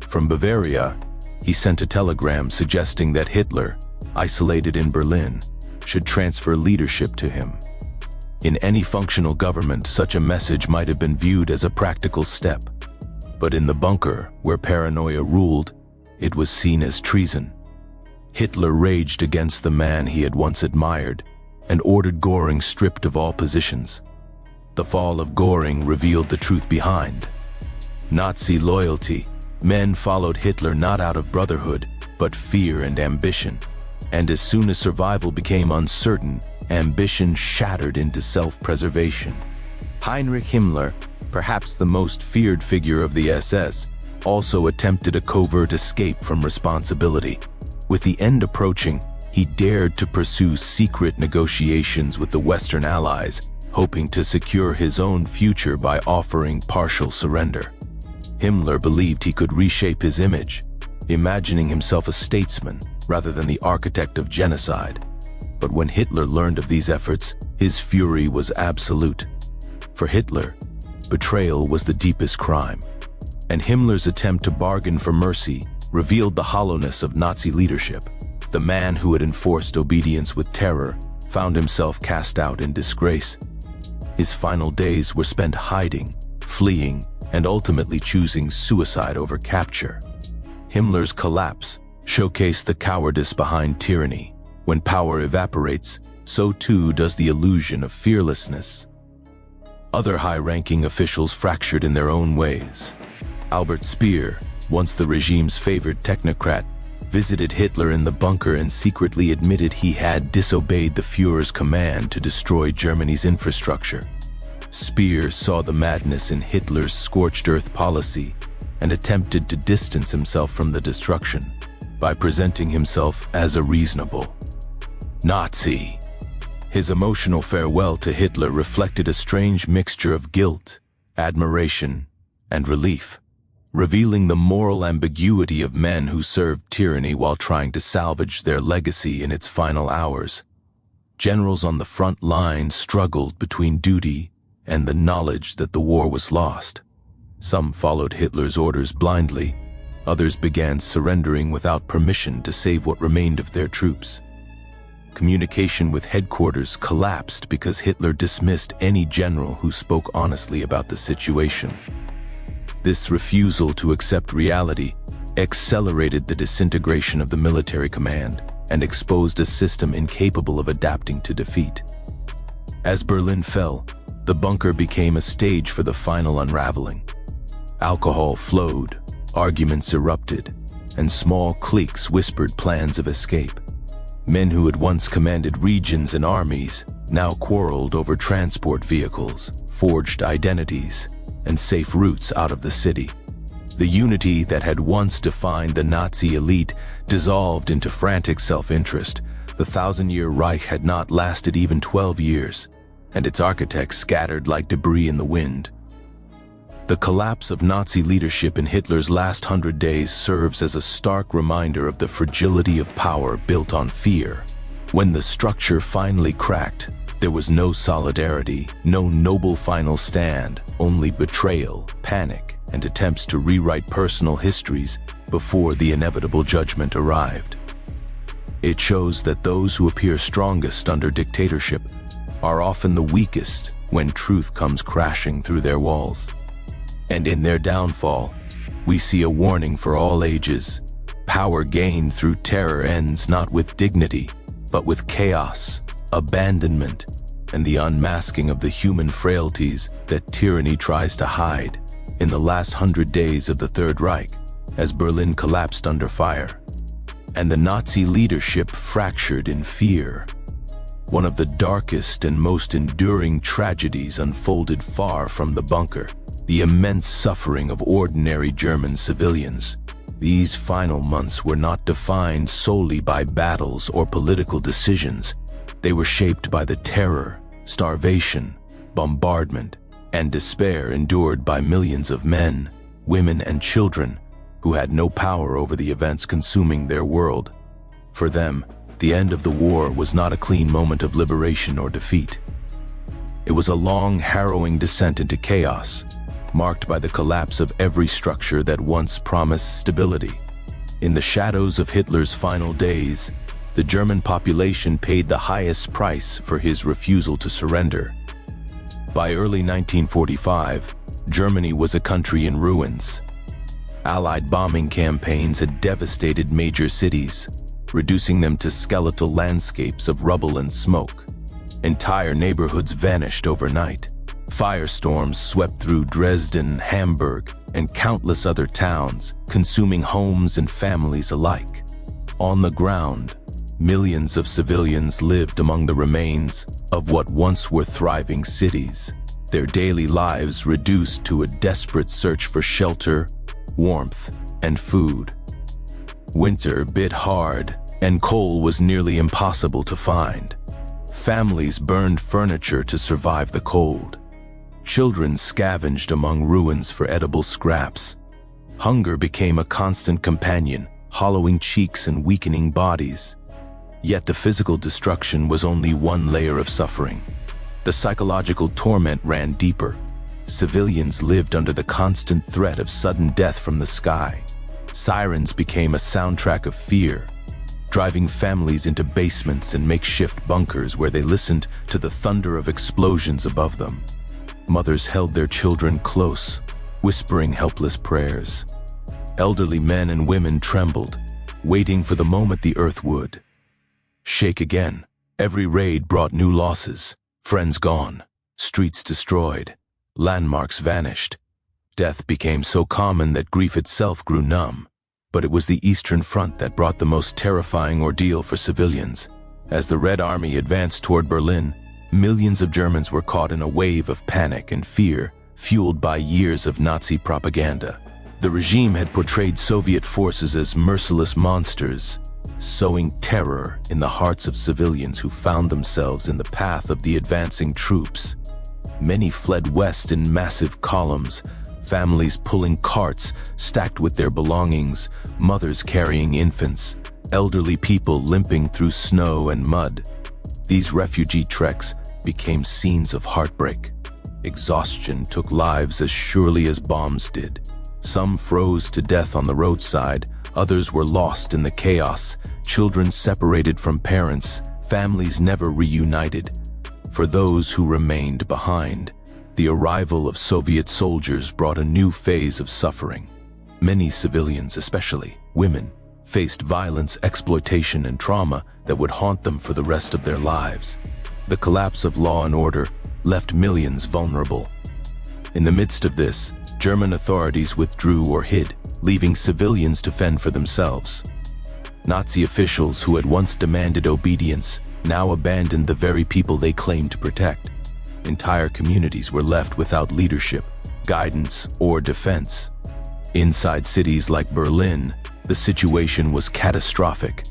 From Bavaria, he sent a telegram suggesting that Hitler, isolated in Berlin, should transfer leadership to him. In any functional government, such a message might have been viewed as a practical step. But in the bunker, where paranoia ruled, it was seen as treason. Hitler raged against the man he had once admired and ordered Göring stripped of all positions. The fall of Göring revealed the truth behind Nazi loyalty. Men followed Hitler not out of brotherhood, but fear and ambition. And as soon as survival became uncertain, ambition shattered into self-preservation. Heinrich Himmler, perhaps the most feared figure of the SS, also attempted a covert escape from responsibility. With the end approaching, he dared to pursue secret negotiations with the Western Allies, hoping to secure his own future by offering partial surrender. Himmler believed he could reshape his image, imagining himself a statesman rather than the architect of genocide. But when Hitler learned of these efforts, his fury was absolute. For Hitler, betrayal was the deepest crime, and Himmler's attempt to bargain for mercy revealed the hollowness of Nazi leadership. The man who had enforced obedience with terror found himself cast out in disgrace. His final days were spent hiding, fleeing, and ultimately choosing suicide over capture. Himmler's collapse showcased the cowardice behind tyranny. When power evaporates, so too does the illusion of fearlessness. Other high-ranking officials fractured in their own ways. Albert Speer, once the regime's favored technocrat, visited Hitler in the bunker and secretly admitted he had disobeyed the Führer's command to destroy Germany's infrastructure. Speer saw the madness in Hitler's scorched earth policy and attempted to distance himself from the destruction by presenting himself as a reasonable Nazi. His emotional farewell to Hitler reflected a strange mixture of guilt, admiration, and relief, revealing the moral ambiguity of men who served tyranny while trying to salvage their legacy in its final hours. Generals on the front line struggled between duty and the knowledge that the war was lost. Some followed Hitler's orders blindly. Others began surrendering without permission to save what remained of their troops. Communication with headquarters collapsed because Hitler dismissed any general who spoke honestly about the situation. This refusal to accept reality accelerated the disintegration of the military command and exposed a system incapable of adapting to defeat. As Berlin fell, the bunker became a stage for the final unraveling. Alcohol flowed, arguments erupted, and small cliques whispered plans of escape. Men who had once commanded regions and armies now quarreled over transport vehicles, forged identities, and safe routes out of the city. The unity that had once defined the Nazi elite dissolved into frantic self-interest. The 1,000-year Reich had not lasted even 12 years, and its architects scattered like debris in the wind. The collapse of Nazi leadership in Hitler's last 100 days serves as a stark reminder of the fragility of power built on fear. When the structure finally cracked, there was no solidarity, no noble final stand, only betrayal, panic, and attempts to rewrite personal histories before the inevitable judgment arrived. It shows that those who appear strongest under dictatorship are often the weakest when truth comes crashing through their walls. And in their downfall, we see a warning for all ages. Power gained through terror ends not with dignity, but with chaos, abandonment, and the unmasking of the human frailties that tyranny tries to hide. In the last 100 days of the Third Reich, as Berlin collapsed under fire, and the Nazi leadership fractured in fear, one of the darkest and most enduring tragedies unfolded far from the bunker. the immense suffering of ordinary German civilians. These final months were not defined solely by battles or political decisions. They were shaped by the terror, starvation, bombardment, and despair endured by millions of men, women, and children who had no power over the events consuming their world. For them, the end of the war was not a clean moment of liberation or defeat. It was a long, harrowing descent into chaos, marked by the collapse of every structure that once promised stability. In the shadows of Hitler's final days, the German population paid the highest price for his refusal to surrender. By early 1945, Germany was a country in ruins. Allied bombing campaigns had devastated major cities, reducing them to skeletal landscapes of rubble and smoke. Entire neighborhoods vanished overnight. Firestorms swept through Dresden, Hamburg, and countless other towns, consuming homes and families alike. On the ground, millions of civilians lived among the remains of what once were thriving cities, their daily lives reduced to a desperate search for shelter, warmth, and food. Winter bit hard, and coal was nearly impossible to find. Families burned furniture to survive the cold. Children scavenged among ruins for edible scraps. Hunger became a constant companion, hollowing cheeks and weakening bodies. Yet the physical destruction was only one layer of suffering. The psychological torment ran deeper. Civilians lived under the constant threat of sudden death from the sky. Sirens became a soundtrack of fear, driving families into basements and makeshift bunkers where they listened to the thunder of explosions above them. Mothers held their children close, whispering helpless prayers. Elderly men and women trembled, waiting for the moment the earth would shake again. Every raid brought new losses, friends gone, streets destroyed, landmarks vanished. Death became so common that grief itself grew numb. But it was the Eastern Front that brought the most terrifying ordeal for civilians. As the Red Army advanced toward Berlin, millions of Germans were caught in a wave of panic and fear, fueled by years of Nazi propaganda. The regime had portrayed Soviet forces as merciless monsters, sowing terror in the hearts of civilians who found themselves in the path of the advancing troops. Many fled west in massive columns, families pulling carts stacked with their belongings, mothers carrying infants, elderly people limping through snow and mud. These refugee treks became scenes of heartbreak. Exhaustion took lives as surely as bombs did. Some froze to death on the roadside, others were lost in the chaos, children separated from parents, families never reunited. For those who remained behind, the arrival of Soviet soldiers brought a new phase of suffering. Many civilians, especially women, faced violence, exploitation, and trauma that would haunt them for the rest of their lives. The collapse of law and order left millions vulnerable. In the midst of this, German authorities withdrew or hid, leaving civilians to fend for themselves. Nazi officials who had once demanded obedience now abandoned the very people they claimed to protect. Entire communities were left without leadership, guidance, or defense. Inside cities like Berlin, the situation was catastrophic.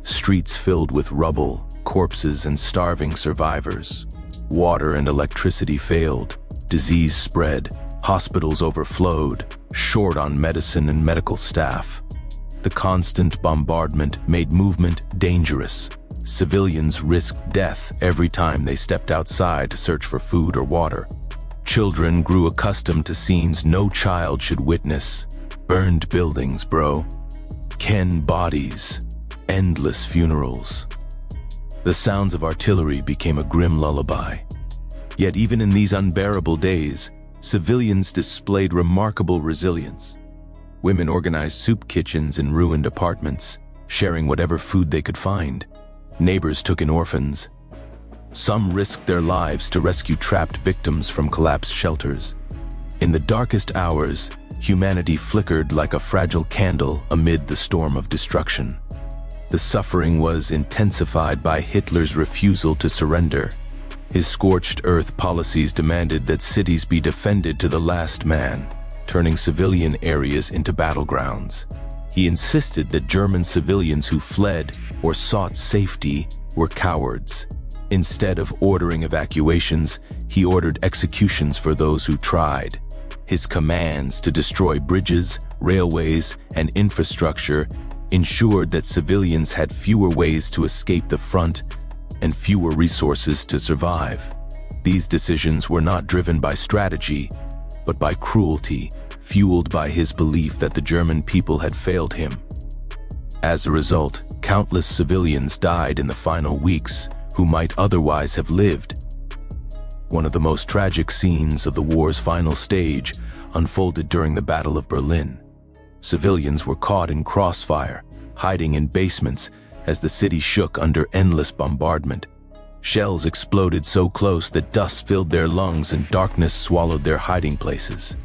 Streets filled with rubble, corpses, and starving survivors. Water and electricity failed, disease spread, hospitals overflowed, short on medicine and medical staff. The constant bombardment made movement dangerous. Civilians risked death every time they stepped outside to search for food or water. Children grew accustomed to scenes no child should witness. Burned buildings, Ken bodies, endless funerals. The sounds of artillery became a grim lullaby. Yet even in these unbearable days, civilians displayed remarkable resilience. Women organized soup kitchens in ruined apartments, sharing whatever food they could find. Neighbors took in orphans. Some risked their lives to rescue trapped victims from collapsed shelters. In the darkest hours, humanity flickered like a fragile candle amid the storm of destruction. The suffering was intensified by Hitler's refusal to surrender. His scorched earth policies demanded that cities be defended to the last man, turning civilian areas into battlegrounds. He insisted that German civilians who fled or sought safety were cowards. Instead of ordering evacuations, he ordered executions for those who tried. His commands to destroy bridges, railways, and infrastructure ensured that civilians had fewer ways to escape the front and fewer resources to survive. These decisions were not driven by strategy, but by cruelty, fueled by his belief that the German people had failed him. As a result, countless civilians died in the final weeks who might otherwise have lived. One of the most tragic scenes of the war's final stage unfolded during the Battle of Berlin. Civilians were caught in crossfire, hiding in basements as the city shook under endless bombardment. Shells exploded so close that dust filled their lungs and darkness swallowed their hiding places.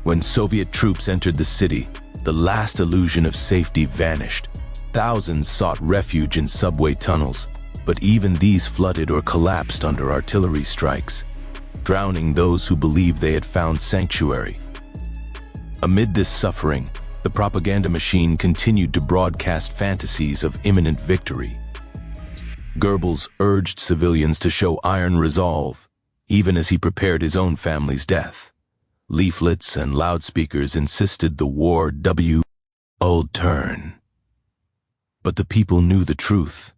When Soviet troops entered the city, the last illusion of safety vanished. Thousands sought refuge in subway tunnels, but even these flooded or collapsed under artillery strikes, drowning those who believed they had found sanctuary. Amid this suffering, the propaganda machine continued to broadcast fantasies of imminent victory. Goebbels urged civilians to show iron resolve, even as he prepared his own family's death. Leaflets and loudspeakers insisted the war would turn. But the people knew the truth.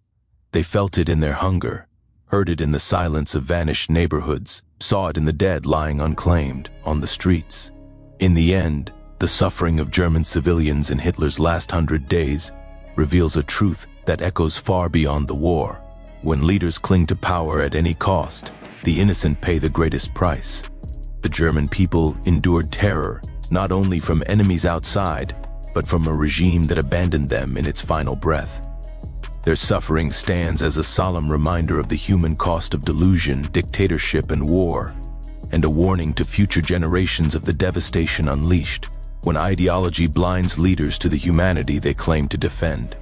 They felt it in their hunger, heard it in the silence of vanished neighborhoods, saw it in the dead lying unclaimed on the streets. In the end, the suffering of German civilians in Hitler's last 100 days reveals a truth that echoes far beyond the war. When leaders cling to power at any cost, the innocent pay the greatest price. The German people endured terror, not only from enemies outside, but from a regime that abandoned them in its final breath. Their suffering stands as a solemn reminder of the human cost of delusion, dictatorship, and war, and a warning to future generations of the devastation unleashed when ideology blinds leaders to the humanity they claim to defend.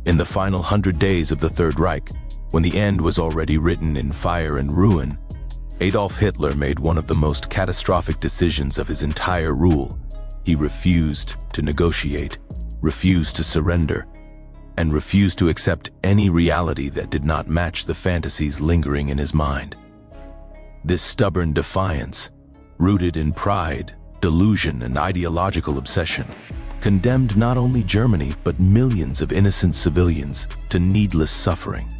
In the final 100 days of the Third Reich, when the end was already written in fire and ruin, Adolf Hitler made one of the most catastrophic decisions of his entire rule. He refused to negotiate, refused to surrender, and refused to accept any reality that did not match the fantasies lingering in his mind. This stubborn defiance, rooted in pride, delusion, and ideological obsession, condemned not only Germany but millions of innocent civilians to needless suffering.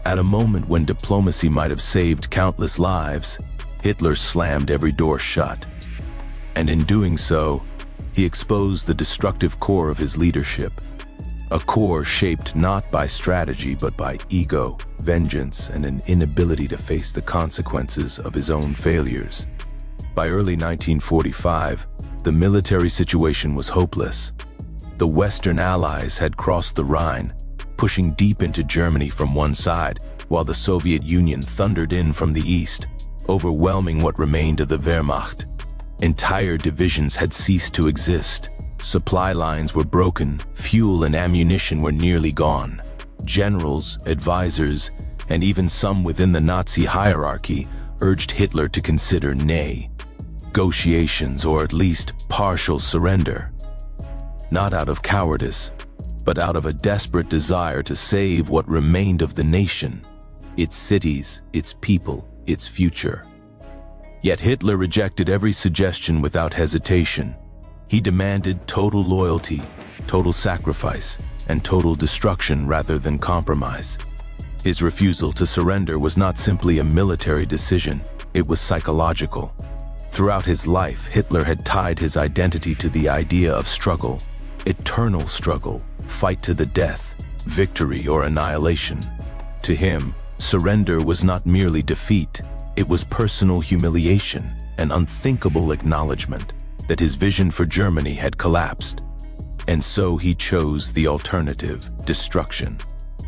At a moment when diplomacy might have saved countless lives, Hitler slammed every door shut. And in doing so, he exposed the destructive core of his leadership, a core shaped not by strategy but by ego, vengeance, and an inability to face the consequences of his own failures. By early 1945, the military situation was hopeless. The Western Allies had crossed the Rhine, pushing deep into Germany from one side, while the Soviet Union thundered in from the east, overwhelming what remained of the Wehrmacht. Entire divisions had ceased to exist. Supply lines were broken, fuel and ammunition were nearly gone. Generals, advisors, and even some within the Nazi hierarchy urged Hitler to consider negotiations or at least partial surrender. Not out of cowardice, but out of a desperate desire to save what remained of the nation, its cities, its people, its future. Yet Hitler rejected every suggestion without hesitation. He demanded total loyalty, total sacrifice, and total destruction rather than compromise. His refusal to surrender was not simply a military decision, it was psychological. Throughout his life, Hitler had tied his identity to the idea of struggle, eternal struggle, fight to the death, victory or annihilation. To him, surrender was not merely defeat, it was personal humiliation, an unthinkable acknowledgement that his vision for Germany had collapsed. And so he chose the alternative, destruction.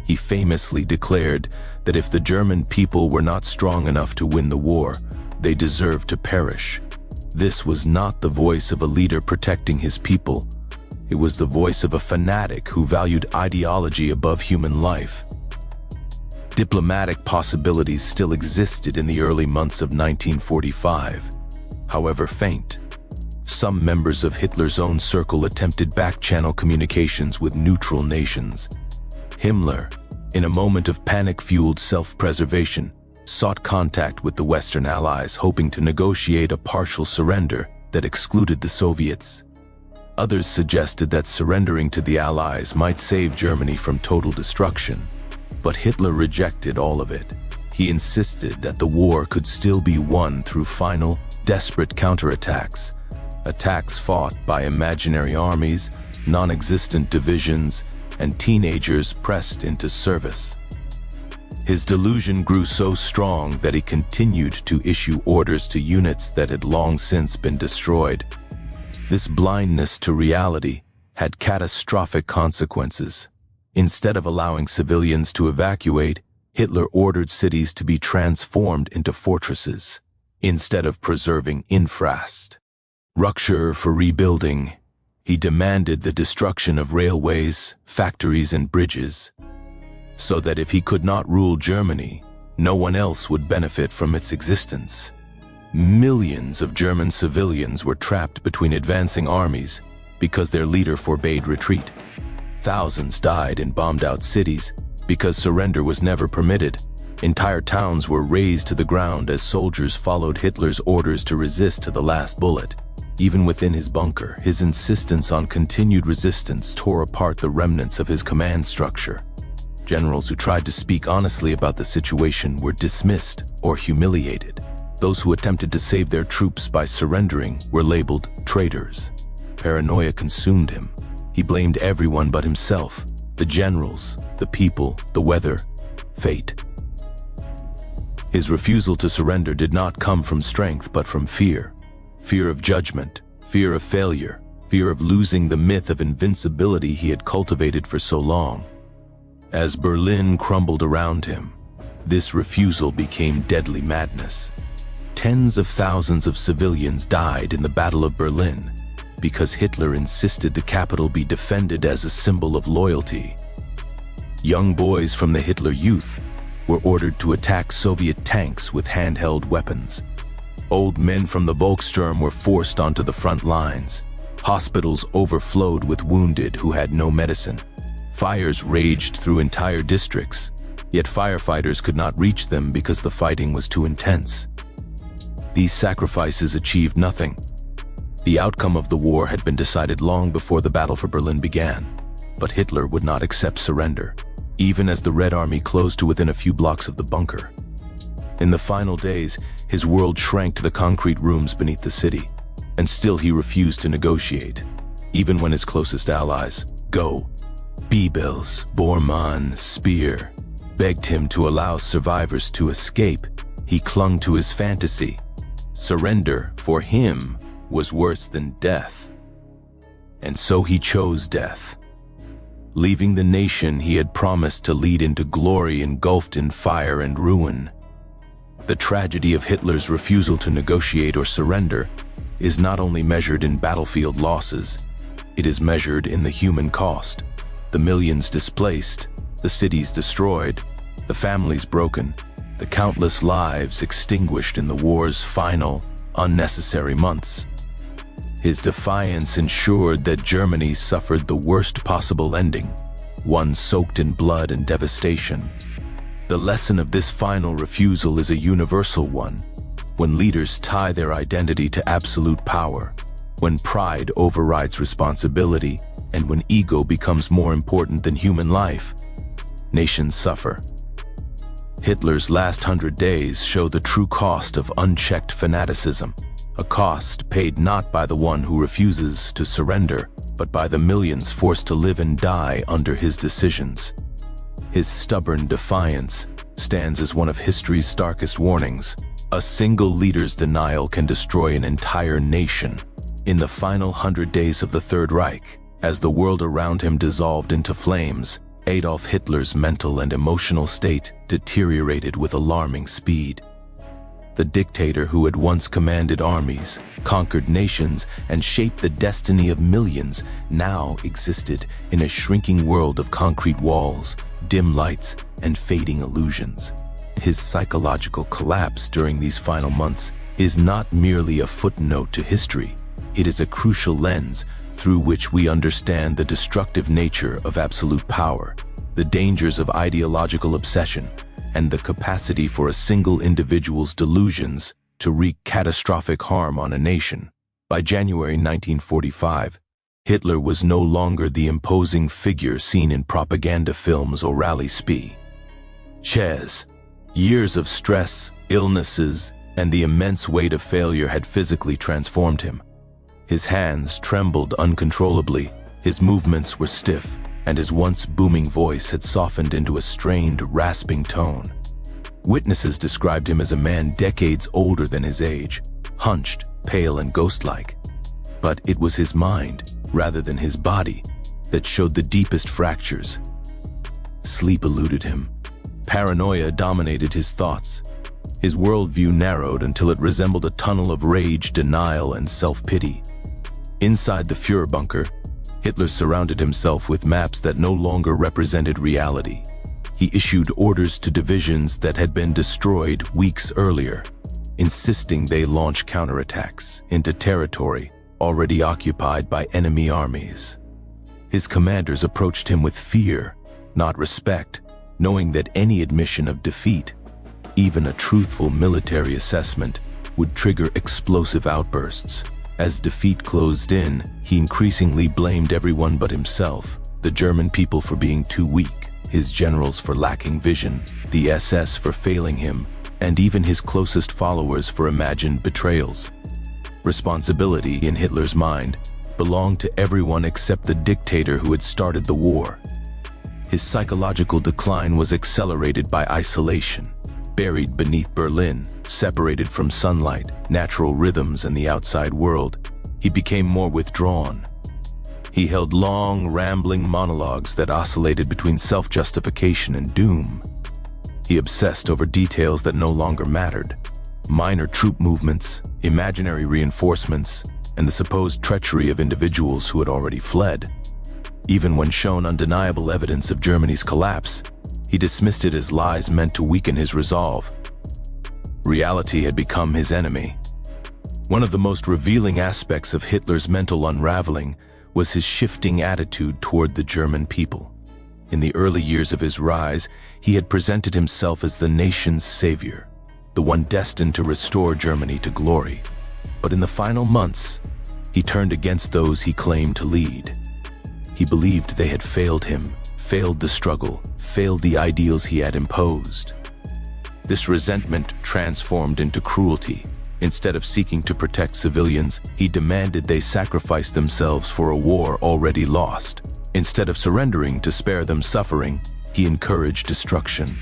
He famously declared that if the German people were not strong enough to win the war, they deserved to perish. This was not the voice of a leader protecting his people. It was the voice of a fanatic who valued ideology above human life. Diplomatic possibilities still existed in the early months of 1945, however faint. Some members of Hitler's own circle attempted back-channel communications with neutral nations. Himmler, in a moment of panic-fueled self-preservation, sought contact with the Western Allies, hoping to negotiate a partial surrender that excluded the Soviets. Others suggested that surrendering to the Allies might save Germany from total destruction, but Hitler rejected all of it. He insisted that the war could still be won through final, desperate counterattacks, attacks fought by imaginary armies, non-existent divisions, and teenagers pressed into service. His delusion grew so strong that he continued to issue orders to units that had long since been destroyed. This blindness to reality had catastrophic consequences. Instead of allowing civilians to evacuate, Hitler ordered cities to be transformed into fortresses, instead of preserving infrastructure for rebuilding. He demanded the destruction of railways, factories, and bridges, so that if he could not rule Germany, no one else would benefit from its existence. Millions of German civilians were trapped between advancing armies because their leader forbade retreat. Thousands died in bombed-out cities because surrender was never permitted. Entire towns were razed to the ground as soldiers followed Hitler's orders to resist to the last bullet. Even within his bunker, his insistence on continued resistance tore apart the remnants of his command structure. Generals who tried to speak honestly about the situation were dismissed or humiliated. Those who attempted to save their troops by surrendering were labeled traitors. Paranoia consumed him. He blamed everyone but himself, the generals, the people, the weather, fate. His refusal to surrender did not come from strength but from fear. Fear of judgment, fear of failure, fear of losing the myth of invincibility he had cultivated for so long. As Berlin crumbled around him, this refusal became deadly madness. Tens of thousands of civilians died in the Battle of Berlin because Hitler insisted the capital be defended as a symbol of loyalty. Young boys from the Hitler Youth were ordered to attack Soviet tanks with handheld weapons. Old men from the Volkssturm were forced onto the front lines. Hospitals overflowed with wounded who had no medicine. Fires raged through entire districts, yet firefighters could not reach them because the fighting was too intense. These sacrifices achieved nothing. The outcome of the war had been decided long before the Battle for Berlin began, but Hitler would not accept surrender, even as the Red Army closed to within a few blocks of the bunker. In the final days, his world shrank to the concrete rooms beneath the city, and still he refused to negotiate, even when his closest allies, Goebbels, Bormann, Speer, begged him to allow survivors to escape. He clung to his fantasy. Surrender, for him, was worse than death. And so he chose death, leaving the nation he had promised to lead into glory engulfed in fire and ruin. The tragedy of Hitler's refusal to negotiate or surrender is not only measured in battlefield losses, it is measured in the human cost. The millions displaced, the cities destroyed, the families broken, the countless lives extinguished in the war's final, unnecessary months. His defiance ensured that Germany suffered the worst possible ending, one soaked in blood and devastation. The lesson of this final refusal is a universal one. When leaders tie their identity to absolute power, when pride overrides responsibility, and when ego becomes more important than human life, nations suffer. Hitler's last 100 days show the true cost of unchecked fanaticism, a cost paid not by the one who refuses to surrender, but by the millions forced to live and die under his decisions. His stubborn defiance stands as one of history's starkest warnings. A single leader's denial can destroy an entire nation. In the final 100 days of the Third Reich, as the world around him dissolved into flames, Adolf Hitler's mental and emotional state deteriorated with alarming speed. The dictator who had once commanded armies, conquered nations, and shaped the destiny of millions now existed in a shrinking world of concrete walls, dim lights, and fading illusions. His psychological collapse during these final months is not merely a footnote to history. It is a crucial lens through which we understand the destructive nature of absolute power, the dangers of ideological obsession, and the capacity for a single individual's delusions to wreak catastrophic harm on a nation. By January 1945, Hitler was no longer the imposing figure seen in propaganda films or rally speeches. Years of stress, illnesses, and the immense weight of failure had physically transformed him. His hands trembled uncontrollably, his movements were stiff, and his once booming voice had softened into a strained, rasping tone. Witnesses described him as a man decades older than his age, hunched, pale, and ghost-like. But it was his mind, rather than his body, that showed the deepest fractures. Sleep eluded him. Paranoia dominated his thoughts. His worldview narrowed until it resembled a tunnel of rage, denial, and self-pity. Inside the Führer bunker, Hitler surrounded himself with maps that no longer represented reality. He issued orders to divisions that had been destroyed weeks earlier, insisting they launch counterattacks into territory already occupied by enemy armies. His commanders approached him with fear, not respect, knowing that any admission of defeat, even a truthful military assessment, would trigger explosive outbursts. As defeat closed in, he increasingly blamed everyone but himself, the German people for being too weak, his generals for lacking vision, the SS for failing him, and even his closest followers for imagined betrayals. Responsibility, in Hitler's mind, belonged to everyone except the dictator who had started the war. His psychological decline was accelerated by isolation. Buried beneath Berlin, separated from sunlight, natural rhythms, and the outside world, he became more withdrawn. He held long, rambling monologues that oscillated between self-justification and doom. He obsessed over details that no longer mattered: minor troop movements, imaginary reinforcements, and the supposed treachery of individuals who had already fled. Even when shown undeniable evidence of Germany's collapse, he dismissed it as lies meant to weaken his resolve. Reality had become his enemy. One of the most revealing aspects of Hitler's mental unraveling was his shifting attitude toward the German people. In the early years of his rise, he had presented himself as the nation's savior, the one destined to restore Germany to glory. But in the final months, he turned against those he claimed to lead. He believed they had failed him, failed the struggle, failed the ideals he had imposed. This resentment transformed into cruelty. Instead of seeking to protect civilians, he demanded they sacrifice themselves for a war already lost. Instead of surrendering to spare them suffering, he encouraged destruction.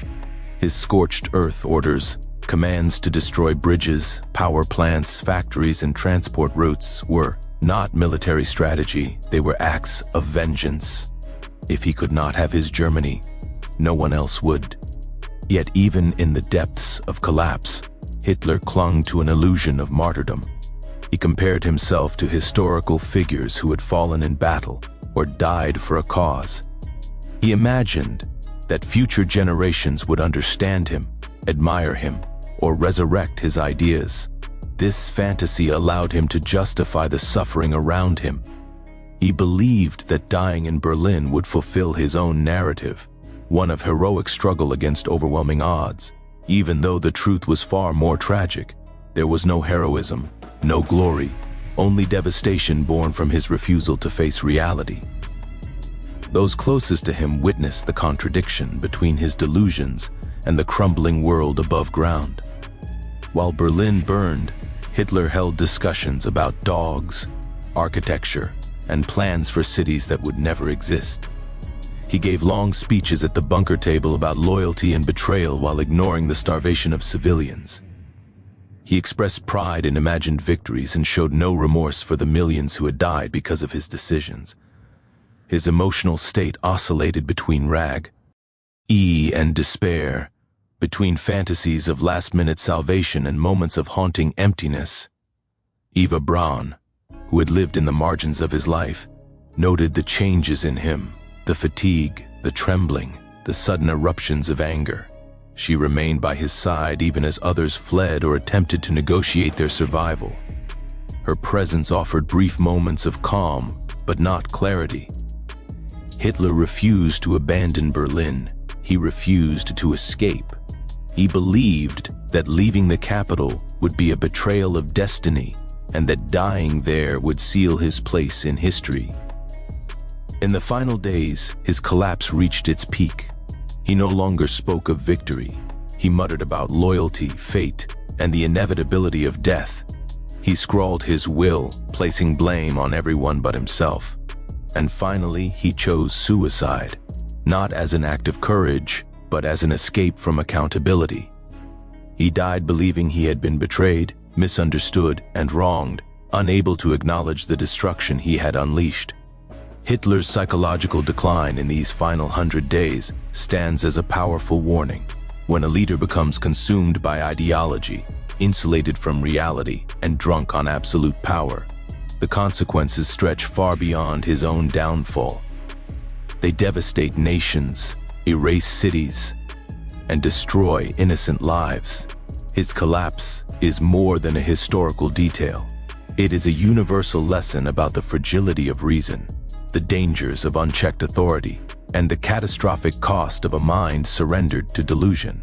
His scorched earth orders, commands to destroy bridges, power plants, factories, and transport routes were not military strategy, they were acts of vengeance. If he could not have his Germany, no one else would. Yet even in the depths of collapse, Hitler clung to an illusion of martyrdom. He compared himself to historical figures who had fallen in battle or died for a cause. He imagined that future generations would understand him, admire him, or resurrect his ideas. This fantasy allowed him to justify the suffering around him. He believed that dying in Berlin would fulfill his own narrative, one of heroic struggle against overwhelming odds. Even though the truth was far more tragic, there was no heroism, no glory, only devastation born from his refusal to face reality. Those closest to him witnessed the contradiction between his delusions and the crumbling world above ground. While Berlin burned, Hitler held discussions about dogs, architecture, and plans for cities that would never exist. He gave long speeches at the bunker table about loyalty and betrayal while ignoring the starvation of civilians. He expressed pride in imagined victories and showed no remorse for the millions who had died because of his decisions. His emotional state oscillated between and despair, between fantasies of last-minute salvation and moments of haunting emptiness. Eva Braun, who had lived in the margins of his life, noted the changes in him, the fatigue, the trembling, the sudden eruptions of anger. She remained by his side even as others fled or attempted to negotiate their survival. Her presence offered brief moments of calm, but not clarity. Hitler refused to abandon Berlin. He refused to escape. He believed that leaving the capital would be a betrayal of destiny, and that dying there would seal his place in history. In the final days, his collapse reached its peak. He no longer spoke of victory. He muttered about loyalty, fate, and the inevitability of death. He scrawled his will, placing blame on everyone but himself. And finally, he chose suicide, not as an act of courage, but as an escape from accountability. He died believing he had been betrayed, misunderstood, and wronged, unable to acknowledge the destruction he had unleashed. Hitler's psychological decline in these final 100 days stands as a powerful warning. When a leader becomes consumed by ideology, insulated from reality, and drunk on absolute power, the consequences stretch far beyond his own downfall. They devastate nations, erase cities, and destroy innocent lives. His collapse is more than a historical detail. It is a universal lesson about the fragility of reason, the dangers of unchecked authority, and the catastrophic cost of a mind surrendered to delusion.